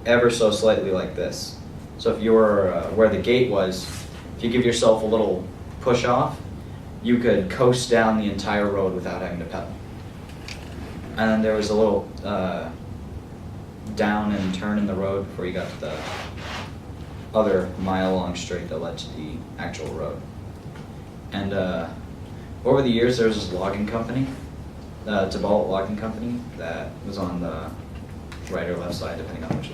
ever so slightly like this. So if you were where the gate was, if you give yourself a little push off, you could coast down the entire road without having to pedal. And then there was a little down and turn in the road before you got to the other mile-long straight that led to the actual road. And over the years, there was this logging company, Tibalt Logging Company, that was on the right or left side, depending on which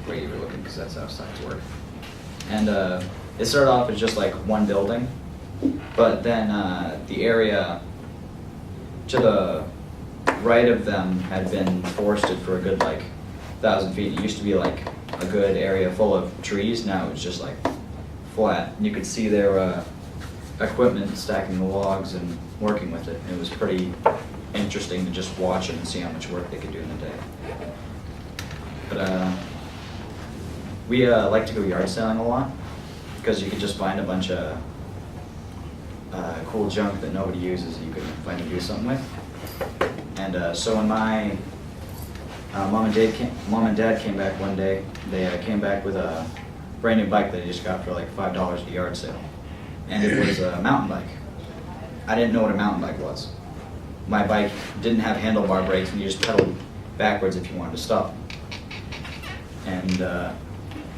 way you were looking, because that's how sides work. And it started off as just like one building, but then the area to the right of them had been forested for a good like 1,000 feet. It used to be like a good area full of trees. Now it's just like flat. And you could see their equipment stacking the logs and working with it. It was pretty interesting to just watch them and see how much work they could do in a day. But we like to go yard selling a lot, because you could just find a bunch of cool junk that nobody uses that you could find to do something with. And so when my mom and dad came back one day, they came back with a brand new bike that they just got for like $5 at the yard sale. And it was a mountain bike. I didn't know what a mountain bike was. My bike didn't have handlebar brakes, and you just pedaled backwards if you wanted to stop. And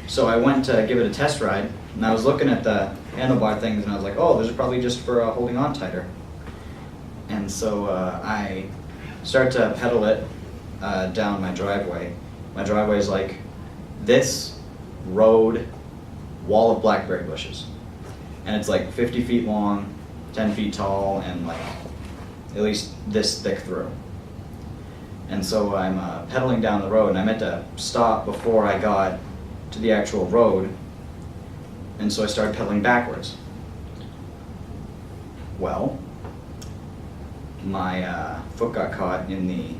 so I went to give it a test ride, and I was looking at the handlebar things, and I was like, oh, those are probably just for holding on tighter. And so I start to pedal it down my driveway. My driveway is like this road, wall of blackberry bushes. And it's like 50 feet long, 10 feet tall, and like at least this thick through. And so I'm pedaling down the road, and I meant to stop before I got to the actual road, and so I started pedaling backwards. Well, my foot got caught in the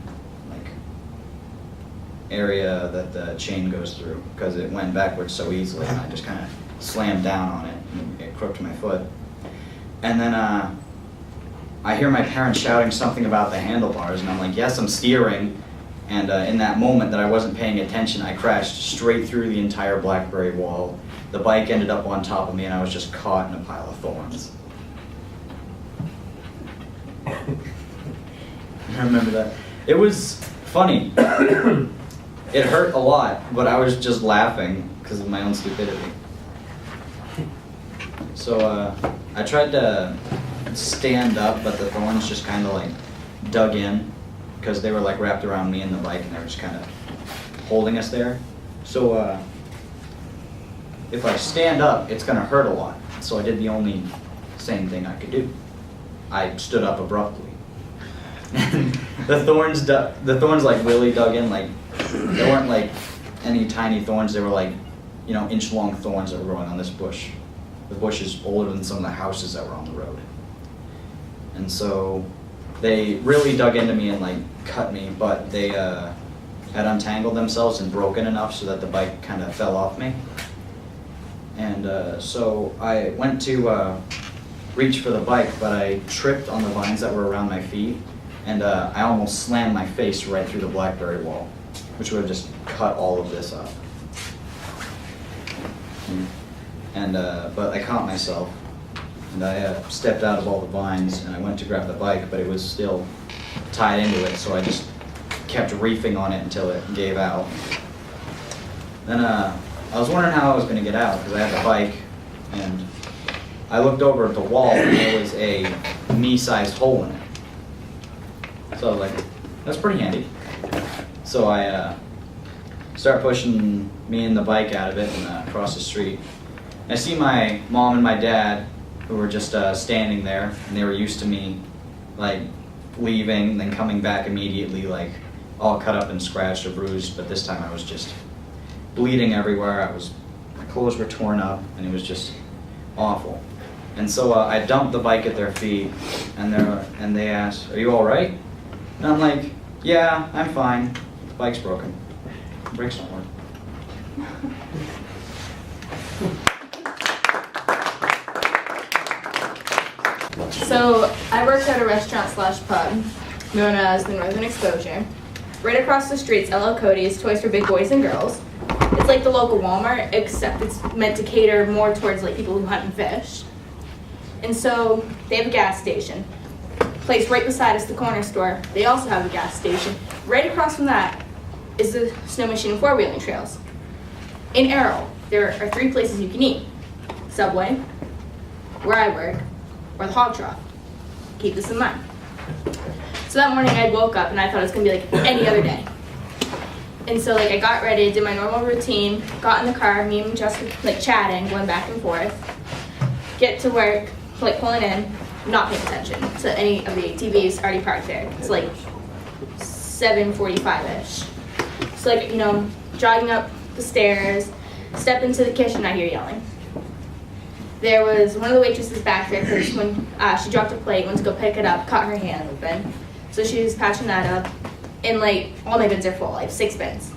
area that the chain goes through, because it went backwards so easily, and I just kind of slammed down on it, and it crooked my foot. And then I hear my parents shouting something about the handlebars, and I'm like, yes, I'm steering. And in that moment that I wasn't paying attention, I crashed straight through the entire blackberry wall. The bike ended up on top of me, and I was just caught in a pile of thorns. I remember that. It was funny. It hurt a lot, but I was just laughing because of my own stupidity. So I tried to stand up, but the thorns just kind of like dug in, because they were like wrapped around me and the bike, and they were just kind of holding us there. So if I stand up, it's going to hurt a lot. So I did the only sane thing I could do. I stood up abruptly. the thorns like really dug in. Like, they weren't like any tiny thorns. They were like, inch-long thorns that were growing on this bush. The bush is older than some of the houses that were on the road. And so they really dug into me and like cut me, but they had untangled themselves and broken enough so that the bike kind of fell off me. And so I went to reach for the bike, but I tripped on the vines that were around my feet, and I almost slammed my face right through the blackberry wall, which would have just cut all of this up. And but I caught myself, and I stepped out of all the vines, and I went to grab the bike, but it was still tied into it, so I just kept reefing on it until it gave out. Then I was wondering how I was going to get out, because I had the bike, and I looked over at the wall and there was a me-sized hole in it. So I was like, that's pretty handy. So I start pushing me and the bike out of it and across the street. And I see my mom and my dad, who were just standing there, and they were used to me like leaving, then coming back immediately, like all cut up and scratched or bruised. But this time I was just bleeding everywhere. My clothes were torn up, and it was just awful. And so I dumped the bike at their feet, and they asked, "Are you all right?" And I'm like, "Yeah, I'm fine. The bike's broken. The brakes don't work." So I worked at a restaurant/pub known as the Northern Exposure. Right across the street's LL Cody's Toys for Big Boys and Girls. It's like the local Walmart, except it's meant to cater more towards like people who hunt and fish. And so they have a gas station. Placed right beside us, the corner store, they also have a gas station. Right across from that is the snow machine and four-wheeling trails. In Errol, there are 3 places you can eat. Subway, where I work, or the Hog Trough. Keep this in mind. So that morning I woke up and I thought it was gonna be like any other day. And so like I got ready, did my normal routine, got in the car, me and Jessica like chatting, going back and forth. Get to work, like pulling in, not paying attention to any of the ATVs already parked there. It's like 7:45-ish. So like, jogging up the stairs, step into the kitchen, I hear yelling. There was one of the waitresses back there because when she dropped a plate, went to go pick it up, caught her hand open. So she was patching that up. And like, all my bins are full. I have 6 bins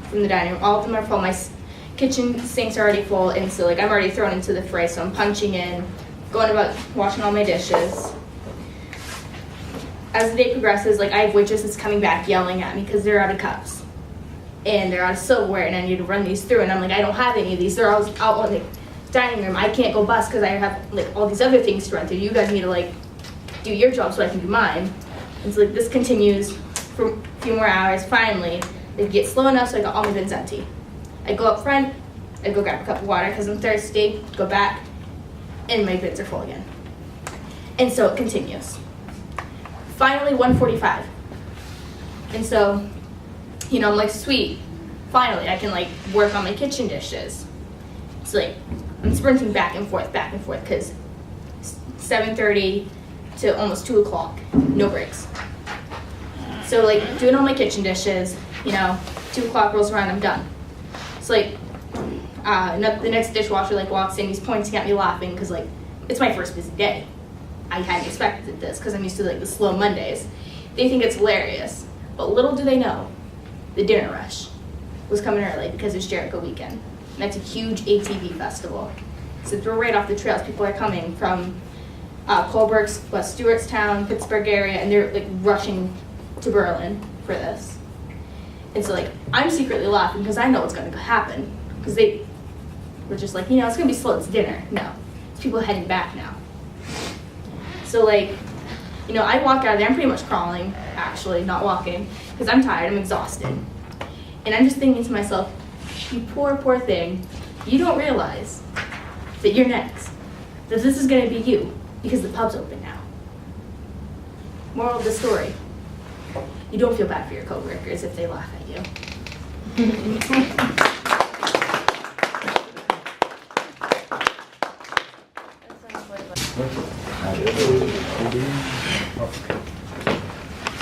from the dining room. All of them are full. My kitchen sinks are already full, and so like I'm already thrown into the fray. So I'm punching in, going about washing all my dishes. As the day progresses, like I have waitresses coming back yelling at me because they're out of cups. And they're out of silverware, and I need to run these through. And I'm like, I don't have any of these. They're all out on the dining room. I can't go bust because I have like all these other things to run through. You guys need to like do your job so I can do mine. And so like this continues for a few more hours. Finally, it gets slow enough so I got all my bins empty. I go up front, I go grab a cup of water because I'm thirsty, go back, and my bins are full again. And so it continues. Finally, 1:45. And so, I'm like, sweet, finally I can like work on my kitchen dishes. It's like, I'm sprinting back and forth because 7:30 to almost 2 o'clock, no breaks. So like doing all my kitchen dishes, 2 o'clock rolls around, I'm done. It's like the next dishwasher like walks in, he's pointing at me laughing because like it's my first busy day. I hadn't expected this because I'm used to like the slow Mondays. They think it's hilarious, but little do they know, the dinner rush was coming early because it's Jericho weekend. And that's a huge ATV festival. So we're right off the trails. People are coming from Colberg, West Stewartstown, Pittsburgh area, and they're like rushing to Berlin for this. And so like I'm secretly laughing because I know what's going to happen because they were just like, it's going to be slow, it's dinner. No, it's people heading back now. So like, I walk out of there, I'm pretty much crawling, actually, not walking, because I'm tired, I'm exhausted. And I'm just thinking to myself, you poor, poor thing, you don't realize that you're next, that this is going to be you, because the pub's open now. Moral of the story, you don't feel bad for your coworkers if they laugh at you.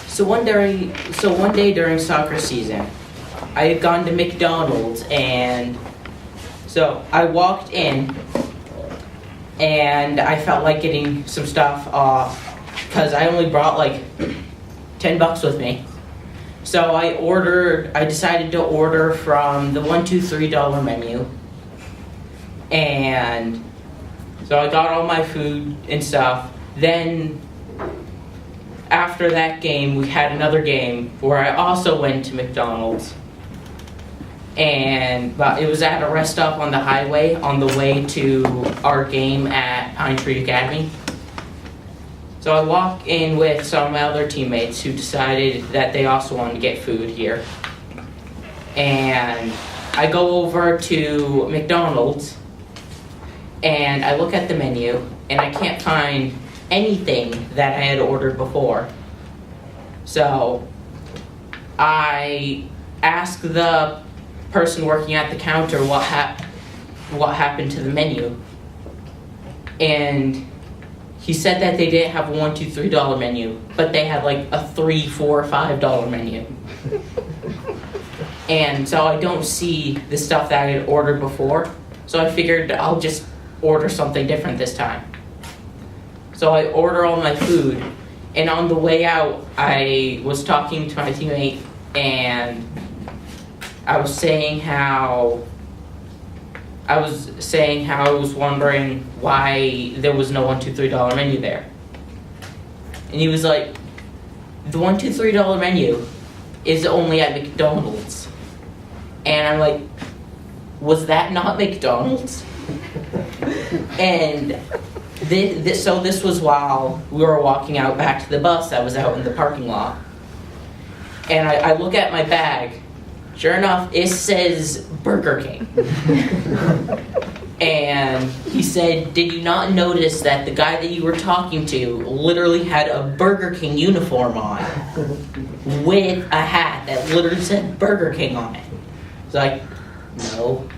So one day during soccer season, I had gone to McDonald's, and so I walked in and I felt like getting some stuff off because I only brought like $10 with me. So I decided to order from the $1, $2, $3 menu. And so I got all my food and stuff. Then after that game, we had another game where I also went to McDonald's. But it was at a rest stop on the highway on the way to our game at Pine Tree Academy. So I walked in with some of my other teammates who decided that they also wanted to get food here. And I go over to McDonald's, and I look at the menu, and I can't find anything that I had ordered before. So I asked the person working at the counter what happened to the menu, and he said that they didn't have a $1, $2, $3 menu, but they had like a $3, $4, $5 menu. And so I don't see the stuff that I had ordered before, so I figured I'll just order something different this time. So I order all my food, and on the way out, I was talking to my teammate, and I was saying how I was wondering why there was no $1, $2, $3 menu there. And he was like, the $1, $2, $3 menu is only at McDonald's. And I'm like, was that not McDonald's? And so this was while we were walking out back to the bus that was out in the parking lot. And I look at my bag. Sure enough, it says Burger King. And he said, did you not notice that the guy that you were talking to literally had a Burger King uniform on with a hat that literally said Burger King on it? It's like, no.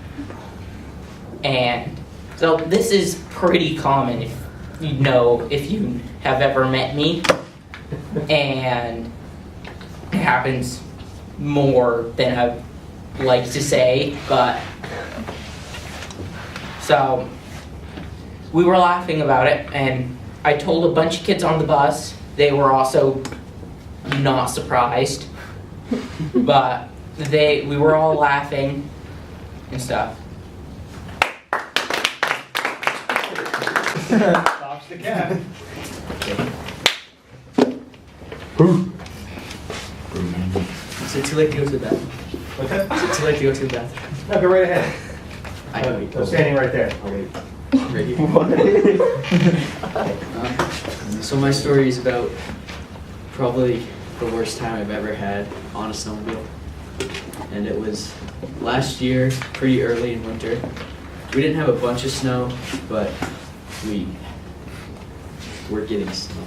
And so this is pretty common if you have ever met me. And it happens more than I like to say, but so we were laughing about it, and I told a bunch of kids on the bus. They were also not surprised, but we were all laughing and stuff. Stops the cat. Is it too late to go to the bathroom? What's that? Is it too late to go to the bathroom? No, go right ahead. I'm standing right there. Right here. So my story is about probably the worst time I've ever had on a snowmobile. And it was last year, pretty early in winter. We didn't have a bunch of snow, but we were getting snow.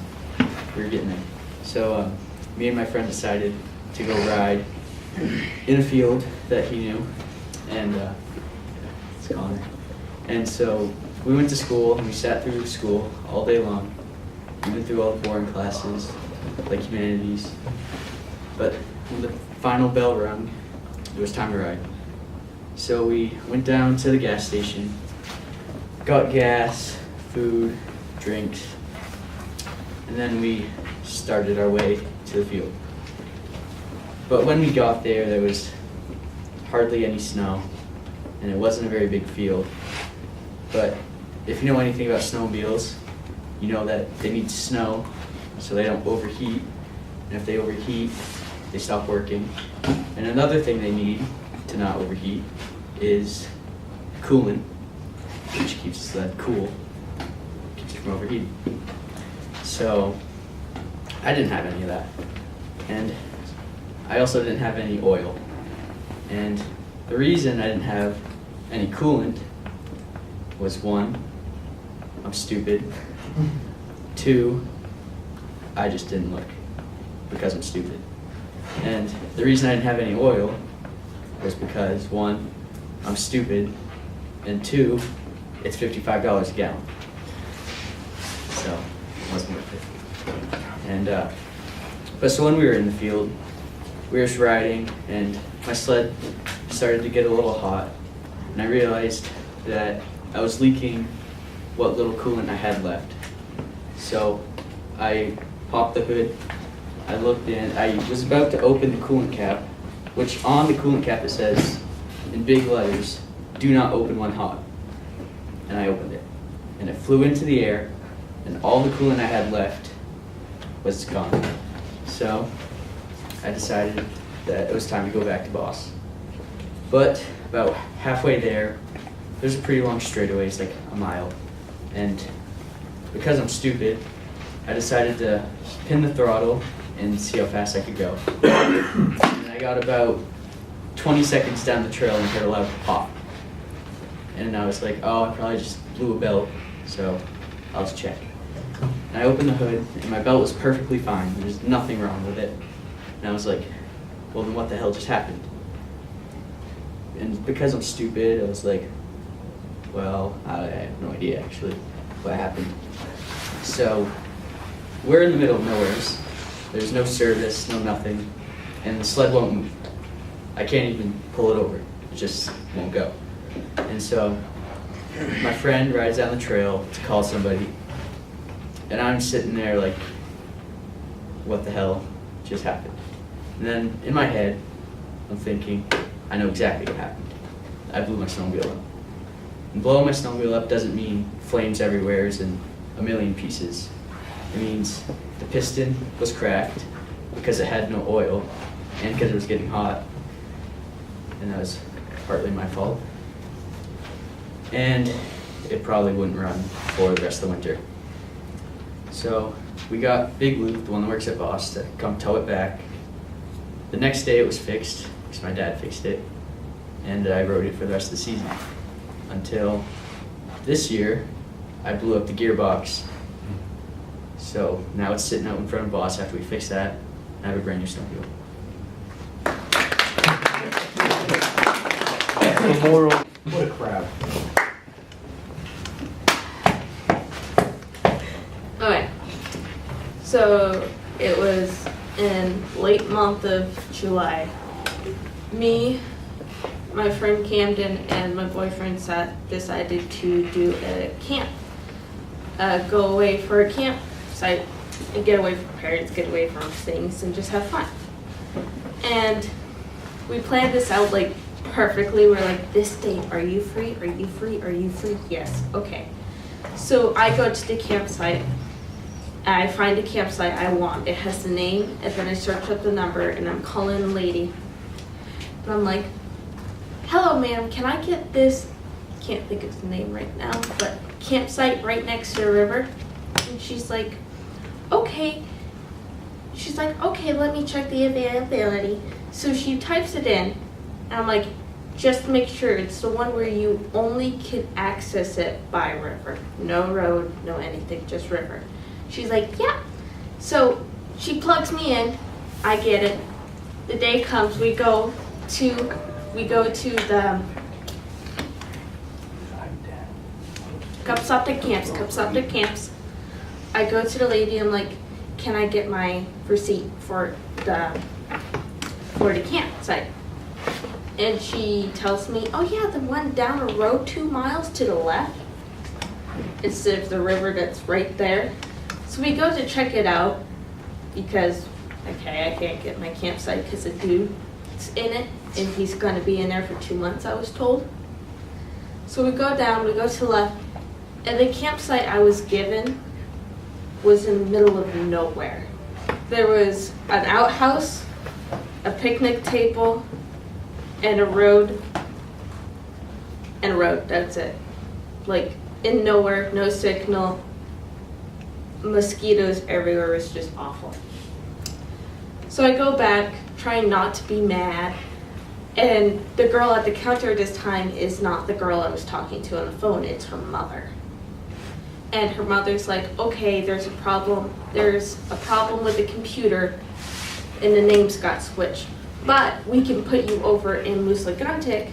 We were getting it. So me and my friend decided to go ride in a field that he knew, and it's Connor. And so we went to school, and we sat through school all day long. We went through all the boring classes, like humanities. But when the final bell rung, it was time to ride. So we went down to the gas station, got gas, food, drinks, and then we started our way to the field. But when we got there was hardly any snow, and it wasn't a very big field. But if you know anything about snowmobiles, you know that they need snow so they don't overheat, and if they overheat, they stop working. And another thing they need to not overheat is coolant, which keeps that cool, keeps it from overheating. So I didn't have any of that, and I also didn't have any oil. And the reason I didn't have any coolant was 1, I'm stupid. 2, I just didn't look because I'm stupid. And the reason I didn't have any oil was because 1, I'm stupid, and 2, it's $55 a gallon. So it wasn't worth it. And but so when we were in the field, we were just riding, and my sled started to get a little hot, and I realized that I was leaking what little coolant I had left. So I popped the hood, I looked in, I was about to open the coolant cap, which on the coolant cap it says, in big letters, do not open when hot. And I opened it, and it flew into the air, and all the coolant I had left was gone. So I decided that it was time to go back to Boss. But about halfway there's a pretty long straightaway, it's like a mile. And because I'm stupid, I decided to pin the throttle and see how fast I could go. And I got about 20 seconds down the trail and heard a loud pop. and I was like, oh, I probably just blew a belt, so I'll just check. And I opened the hood, and my belt was perfectly fine. There's nothing wrong with it. And I was like, well, then what the hell just happened? And because I'm stupid, I was like, well, I have no idea actually what happened. So we're in the middle of nowhere. There's no service, no nothing, and the sled won't move. I can't even pull it over. It just won't go. And so my friend rides down the trail to call somebody, and I'm sitting there like, what the hell just happened? And then in my head, I'm thinking, I know exactly what happened. I blew my snowmobile up. And blowing my snowmobile up doesn't mean flames everywhere and a million pieces. It means the piston was cracked because it had no oil and because it was getting hot. And that was partly my fault. And it probably wouldn't run for the rest of the winter. So we got Big Luke, the one that works at Boss, to come tow it back. The next day it was fixed, because my dad fixed it, and I rode it for the rest of the season. Until this year, I blew up the gearbox. So now it's sitting out in front of Boss after we fix that, and I have a brand new snowmobile. Memorial. What a crowd. Okay, so it was in late month of July. Me, my friend Camden, and my boyfriend decided to do a camp. Go away for a campsite and get away from parents, get away from things, and just have fun. And we planned this out like perfectly. We're like, this date, are you free? Are you free? Are you free? Yes, okay. So I go to the campsite. I find a campsite I want. It has the name, and then I search up the number, and I'm calling a lady. And I'm like, hello ma'am, can I get this, can't think of the name right now, but campsite right next to the river? And she's like, okay. She's like, okay, let me check the availability. So she types it in, and I'm like, just make sure it's the one where you only can access it by river. No road, no anything, just river. She's like, yeah. So she plugs me in, I get it. The day comes, we go to the Cupsoptic Camps. I go to the lady, I'm like, can I get my receipt for the campsite? And she tells me, oh yeah, the one down the road 2 miles to the left, instead of the river that's right there. So we go to check it out because, okay, I can't get my campsite because the dude's in it and he's going to be in there for 2 months, I was told. So we go down, we go to the left, and the campsite I was given was in the middle of nowhere. There was an outhouse, a picnic table, and a road, that's it. Like, in nowhere, no signal, mosquitoes everywhere, was just awful. So I go back, trying not to be mad, and the girl at the counter this time is not the girl I was talking to on the phone, it's her mother. And her mother's like, okay, there's a problem with the computer, and the names got switched. But we can put you over in Moose-Laguntic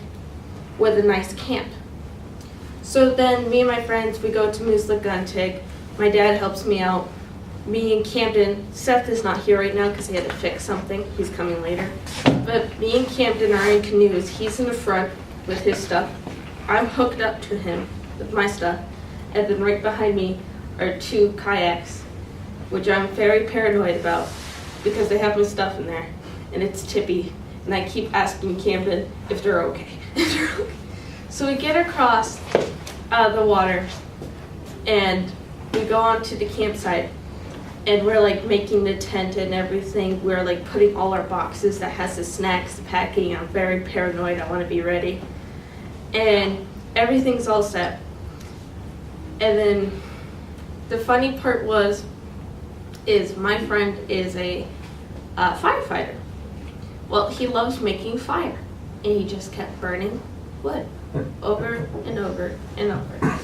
with a nice camp. So then me and my friends, we go to Moose-Laguntic. My dad helps me out. Me and Camden, Seth is not here right now because he had to fix something. He's coming later. But me and Camden are in canoes. He's in the front with his stuff. I'm hooked up to him with my stuff. And then right behind me are 2 kayaks, which I'm very paranoid about because they have my stuff in there. And it's tippy. And I keep asking Camden if they're okay. So we get across the water and we go on to the campsite. And we're like making the tent and everything. We're like putting all our boxes that has the snacks, the packing. I'm very paranoid. I want to be ready. And everything's all set. And then the funny part is my friend is a firefighter. Well, he loves making fire. And he just kept burning wood. over and over and over.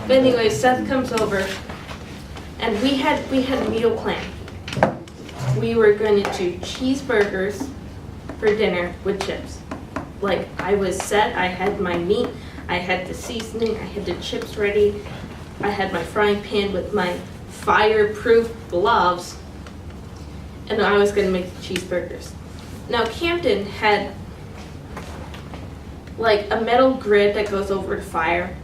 But anyway, Seth comes over, and we had a meal plan. We were going to do cheeseburgers for dinner with chips. Like, I was set, I had my meat, I had the seasoning, I had the chips ready, I had my frying pan with my fireproof gloves, and I was going to make the cheeseburgers. Now, Camden had like a metal grid that goes over the fire,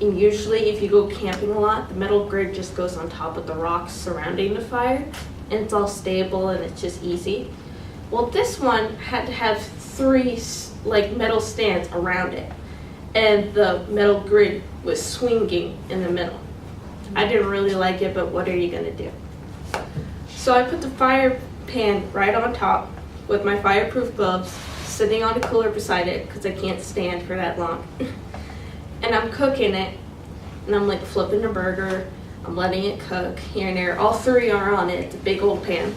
and usually if you go camping a lot, the metal grid just goes on top of the rocks surrounding the fire, and it's all stable and it's just easy. Well, this one had to have 3 like metal stands around it, and the metal grid was swinging in the middle. I didn't really like it, but what are you gonna do? So I put the fire pan right on top with my fireproof gloves, sitting on a cooler beside it because I can't stand for that long. And I'm cooking it, and I'm like flipping the burger, I'm letting it cook here and there. All 3 are on it, it's a big old pan.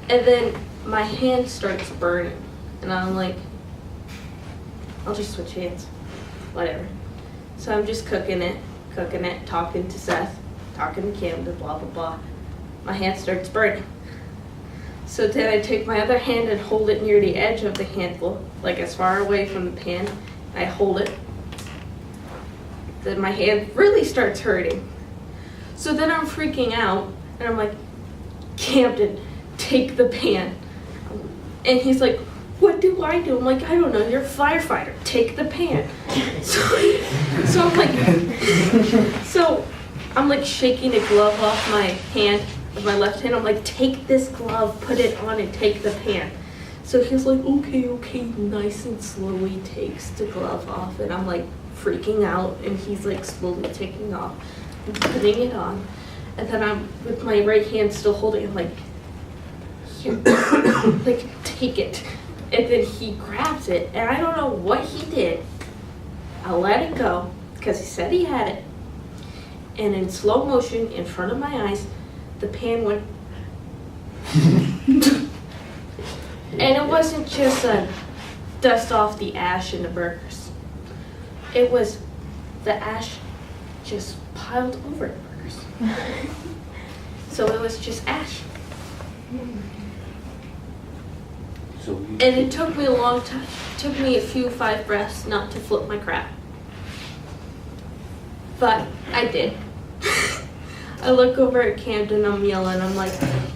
And then my hand starts burning, and I'm like, I'll just switch hands, whatever. So I'm just cooking it, talking to Seth, talking to Camden, blah, blah, blah. My hand starts burning. So then I take my other hand and hold it near the edge of the handle, like as far away from the pan. I hold it. Then my hand really starts hurting. So then I'm freaking out, and I'm like, Camden, take the pan. And he's like, what do I do? I'm like, I don't know, you're a firefighter, take the pan. So I'm like shaking a glove off my hand, with my left hand. I'm like, take this glove, put it on, and take the pan. So he's like, okay, nice and slowly takes the glove off, and I'm like freaking out, and he's like slowly taking off and putting it on. And then I'm with my right hand still holding it, like, here, like, take it. And then he grabs it, and I don't know what he did. I let it go, because he said he had it. And in slow motion, in front of my eyes, the pan went. And it wasn't just a dust off the ash in the burgers. It was the ash just piled over the burgers. So it was just ash. And it took me a long time. It took me a few 5 breaths not to flip my crap. But I did. I look over at Camden, I'm yelling, I'm like,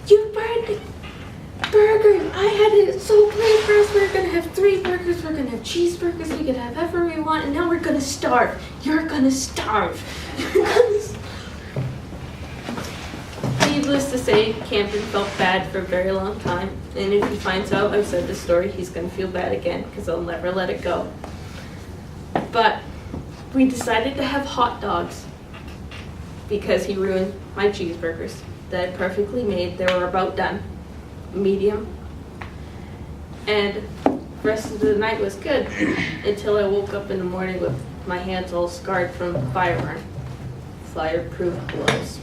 you burned the burger! I had it so planned for us. We're gonna have 3 burgers, we're gonna have cheeseburgers, we can have whatever we want, and now we're gonna starve. You're gonna starve. You're gonna starve. Needless to say, Camden felt bad for a very long time, and if he finds out I've said this story, he's gonna feel bad again, because I'll never let it go. But we decided to have hot dogs, because he ruined my cheeseburgers that I perfectly made. They were about done, medium. And the rest of the night was good until I woke up in the morning with my hands all scarred from fire burn. Fireproof gloves.